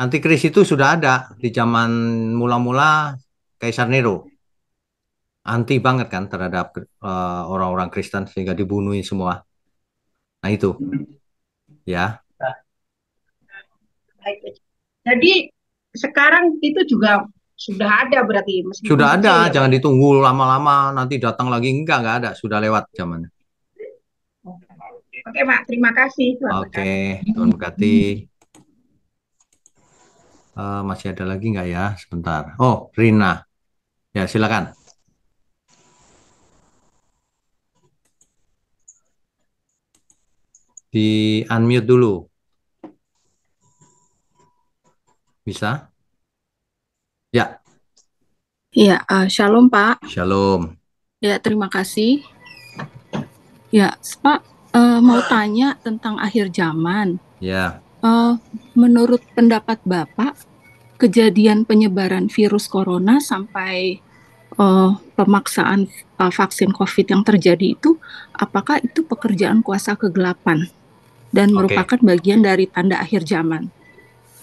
Speaker 1: Antikris itu sudah ada di zaman mula-mula Kaisar Nero. Anti banget kan terhadap orang-orang Kristen sehingga dibunuhin semua. Nah itu. Ya.
Speaker 13: Baik. Jadi sekarang itu juga sudah ada berarti.
Speaker 1: Sudah ada, jangan ditunggu lama-lama nanti datang lagi, enggak ada, sudah lewat zamannya.
Speaker 13: Oke Pak, terima kasih.
Speaker 1: Oke, Tuhan berkati. Masih ada lagi nggak ya? Sebentar. Oh, Rina. Ya, silakan. Di unmute dulu. Bisa? Ya.
Speaker 14: Ya, shalom Pak.
Speaker 1: Shalom.
Speaker 14: Ya, terima kasih. Ya, Pak, mau tanya tentang akhir zaman.
Speaker 1: Ya.
Speaker 14: Menurut pendapat Bapak, kejadian penyebaran virus corona sampai pemaksaan vaksin COVID yang terjadi itu, apakah itu pekerjaan kuasa kegelapan dan merupakan bagian dari tanda akhir zaman?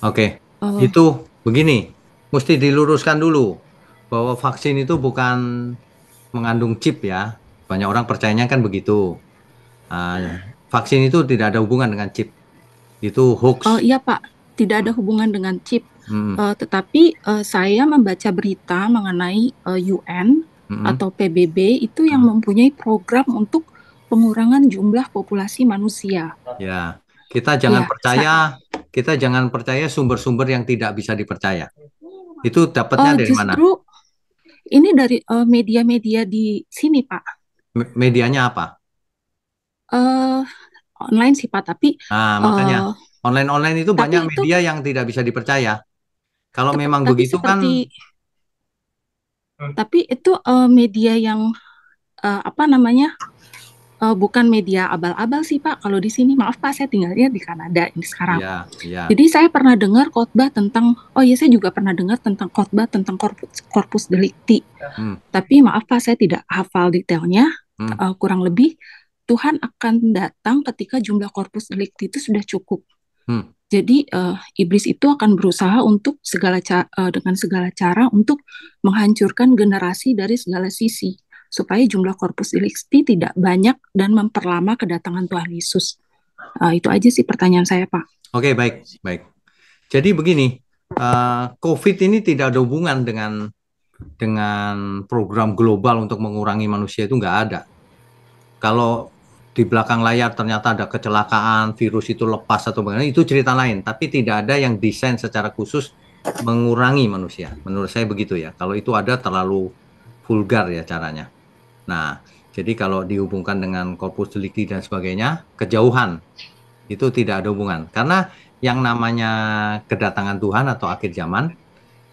Speaker 1: Oke. Itu begini, mesti diluruskan dulu bahwa vaksin itu bukan mengandung chip ya. Banyak orang percayanya kan begitu. Vaksin itu tidak ada hubungan dengan chip. Itu hoax.
Speaker 14: Oh iya Pak, tidak ada hubungan dengan chip. Tetapi saya membaca berita mengenai UN atau PBB itu yang mempunyai program untuk pengurangan jumlah populasi manusia.
Speaker 1: Ya, kita jangan percaya sumber-sumber yang tidak bisa dipercaya. Itu dapatnya dari mana?
Speaker 14: Justru ini dari media-media di sini Pak.
Speaker 1: Medianya apa?
Speaker 14: Online sih Pak, tapi
Speaker 1: makanya online itu banyak media yang tidak bisa dipercaya. Kalau memang begitu kan.
Speaker 14: Tapi itu media yang bukan media abal-abal sih Pak. Kalau di sini, maaf Pak, saya tinggalnya di Kanada ini sekarang. Jadi saya pernah dengar khotbah tentang, saya juga pernah dengar tentang khotbah tentang corpus delicti. Tapi maaf Pak, saya tidak hafal detailnya. Kurang lebih Tuhan akan datang ketika jumlah corpus delicti itu sudah cukup. Jadi iblis itu akan berusaha untuk dengan segala cara untuk menghancurkan generasi dari segala sisi supaya jumlah corpus delicti tidak banyak dan memperlama kedatangan Tuhan Yesus. Itu aja sih pertanyaan saya Pak.
Speaker 1: Oke, baik. Jadi begini, COVID ini tidak ada hubungan dengan program global untuk mengurangi manusia, itu nggak ada. Kalau di belakang layar ternyata ada kecelakaan, virus itu lepas atau bagaimana, itu cerita lain. Tapi tidak ada yang desain secara khusus mengurangi manusia. Menurut saya begitu ya. Kalau itu ada terlalu vulgar ya caranya. Nah, jadi kalau dihubungkan dengan corpus delicti dan sebagainya, kejauhan. Itu tidak ada hubungan. Karena yang namanya kedatangan Tuhan atau akhir zaman,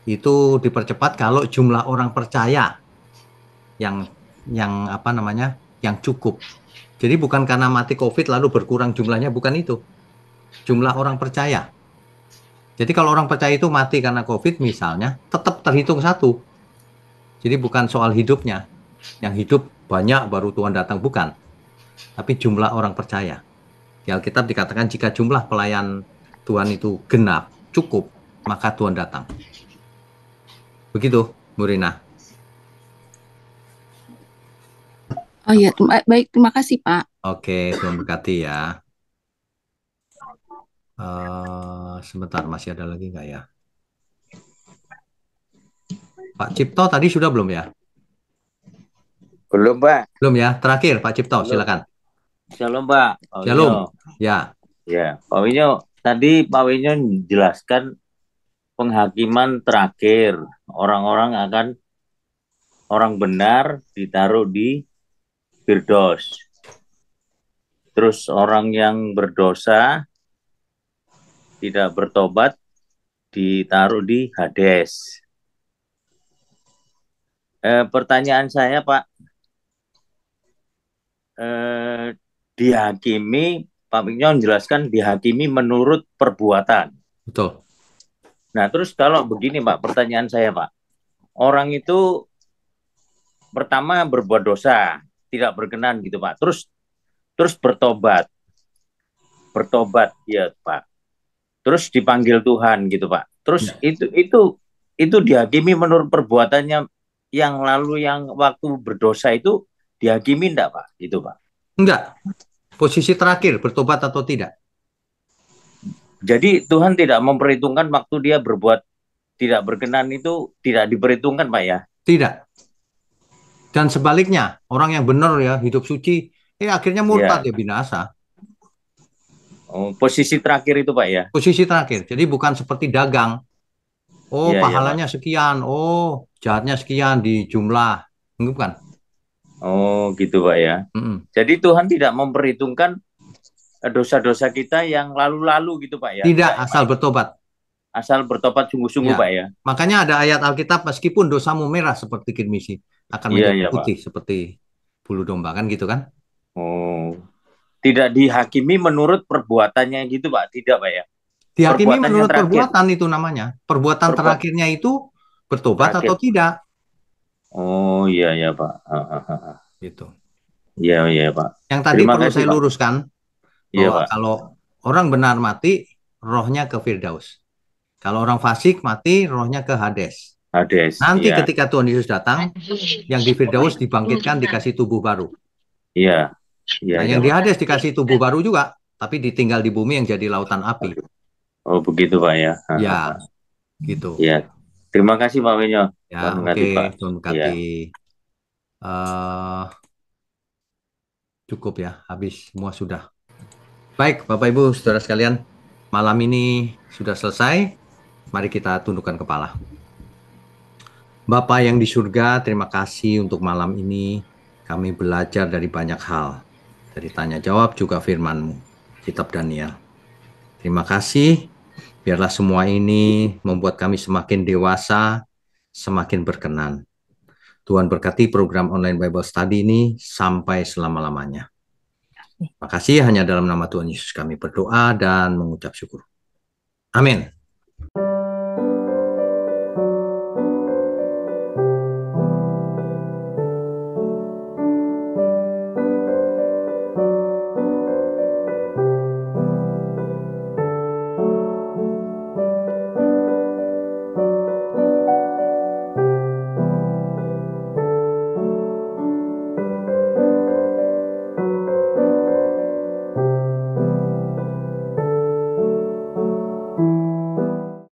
Speaker 1: itu dipercepat kalau jumlah orang percaya yang apa namanya, yang cukup. Jadi bukan karena mati COVID lalu berkurang jumlahnya, bukan itu. Jumlah orang percaya. Jadi kalau orang percaya itu mati karena COVID misalnya, tetap terhitung satu. Jadi bukan soal hidupnya. Yang hidup banyak baru Tuhan datang, bukan. Tapi jumlah orang percaya. Di Alkitab dikatakan jika jumlah pelayan Tuhan itu genap, cukup, maka Tuhan datang. Begitu, Bu Rina.
Speaker 14: Oh iya, baik, terima kasih Pak.
Speaker 1: Oke, Tuhan berkati ya. Sebentar, masih ada lagi nggak ya? Pak Cipto tadi sudah belum ya?
Speaker 15: Belum, Pak.
Speaker 1: Belum ya. Terakhir, Pak Cipto,
Speaker 15: belum.
Speaker 1: silakan.
Speaker 15: Shalom, Pak.
Speaker 1: Shalom. Ya.
Speaker 15: Ya, Pak Winyo, tadi Pak Winyo menjelaskan penghakiman terakhir. Orang benar ditaruh di Firdaus. Terus orang yang berdosa tidak bertobat ditaruh di Hades. Pertanyaan saya, Pak, dihakimi, Pak Mignon jelaskan dihakimi menurut perbuatan.
Speaker 1: Betul.
Speaker 15: Nah, terus kalau begini, Pak, pertanyaan saya, Pak, orang itu pertama berbuat dosa, tidak berkenan gitu, Pak. Terus bertobat, ya, Pak. Terus dipanggil Tuhan gitu, Pak. Terus itu dihakimi menurut perbuatannya yang lalu, yang waktu berdosa itu dihakimi enggak, Pak? Itu, Pak.
Speaker 1: Enggak. Posisi terakhir, bertobat atau tidak.
Speaker 15: Jadi Tuhan tidak memperhitungkan waktu dia berbuat tidak berkenan itu tidak diperhitungkan, Pak, ya?
Speaker 1: Tidak. Dan sebaliknya, orang yang benar ya, hidup suci, akhirnya murtad ya binasa.
Speaker 15: Oh, posisi terakhir itu, Pak, ya?
Speaker 1: Posisi terakhir. Jadi bukan seperti dagang. Oh, pahalanya sekian. Oh, jahatnya sekian di jumlah. Bukan.
Speaker 15: Oh, gitu, Pak, ya. Jadi Tuhan tidak memperhitungkan dosa-dosa kita yang lalu-lalu gitu, Pak, ya?
Speaker 1: Tidak, asal bertobat.
Speaker 15: Asal bertobat sungguh-sungguh,
Speaker 1: Ya.
Speaker 15: Pak, ya?
Speaker 1: Makanya ada ayat Alkitab, meskipun dosamu merah seperti kirmisi, akan menjadi putih seperti bulu domba, kan gitu kan?
Speaker 15: Oh, tidak dihakimi menurut perbuatannya gitu, Pak? Tidak, Pak, ya?
Speaker 1: Dihakimi menurut perbuatan itu namanya. Perbuatan terakhirnya itu bertobat atau tidak.
Speaker 15: Oh, iya, ya, Pak.
Speaker 1: Gitu.
Speaker 15: Iya, Pak.
Speaker 1: Yang tadi perlu saya luruskan, bahwa
Speaker 15: Pak.
Speaker 1: kalau orang benar mati, rohnya ke Firdaus. Kalau orang fasik mati, rohnya ke Hades. Nanti ketika Tuhan Yesus datang, yang di Firdaus dibangkitkan, dikasih tubuh baru.
Speaker 15: Iya.
Speaker 1: Nah, yang di Hades dikasih tubuh baru juga, tapi ditinggal di bumi yang jadi lautan api.
Speaker 15: Oh, begitu, Pak, ya?
Speaker 1: Ya, gitu.
Speaker 15: Ya. Terima kasih, Pak Winyo.
Speaker 1: Ya, oke, Tuhan berkati. Cukup ya, habis semua sudah. Baik, Bapak Ibu, saudara sekalian, malam ini sudah selesai. Mari kita tundukkan kepala. Bapa yang di surga, terima kasih untuk malam ini. Kami belajar dari banyak hal. Dari tanya jawab juga firman-Mu, kitab Daniel. Terima kasih. Biarlah semua ini membuat kami semakin dewasa, semakin berkenan. Tuhan berkati program online Bible Study ini sampai selama-lamanya. Terima kasih, hanya dalam nama Tuhan Yesus kami berdoa dan mengucap syukur. Amin.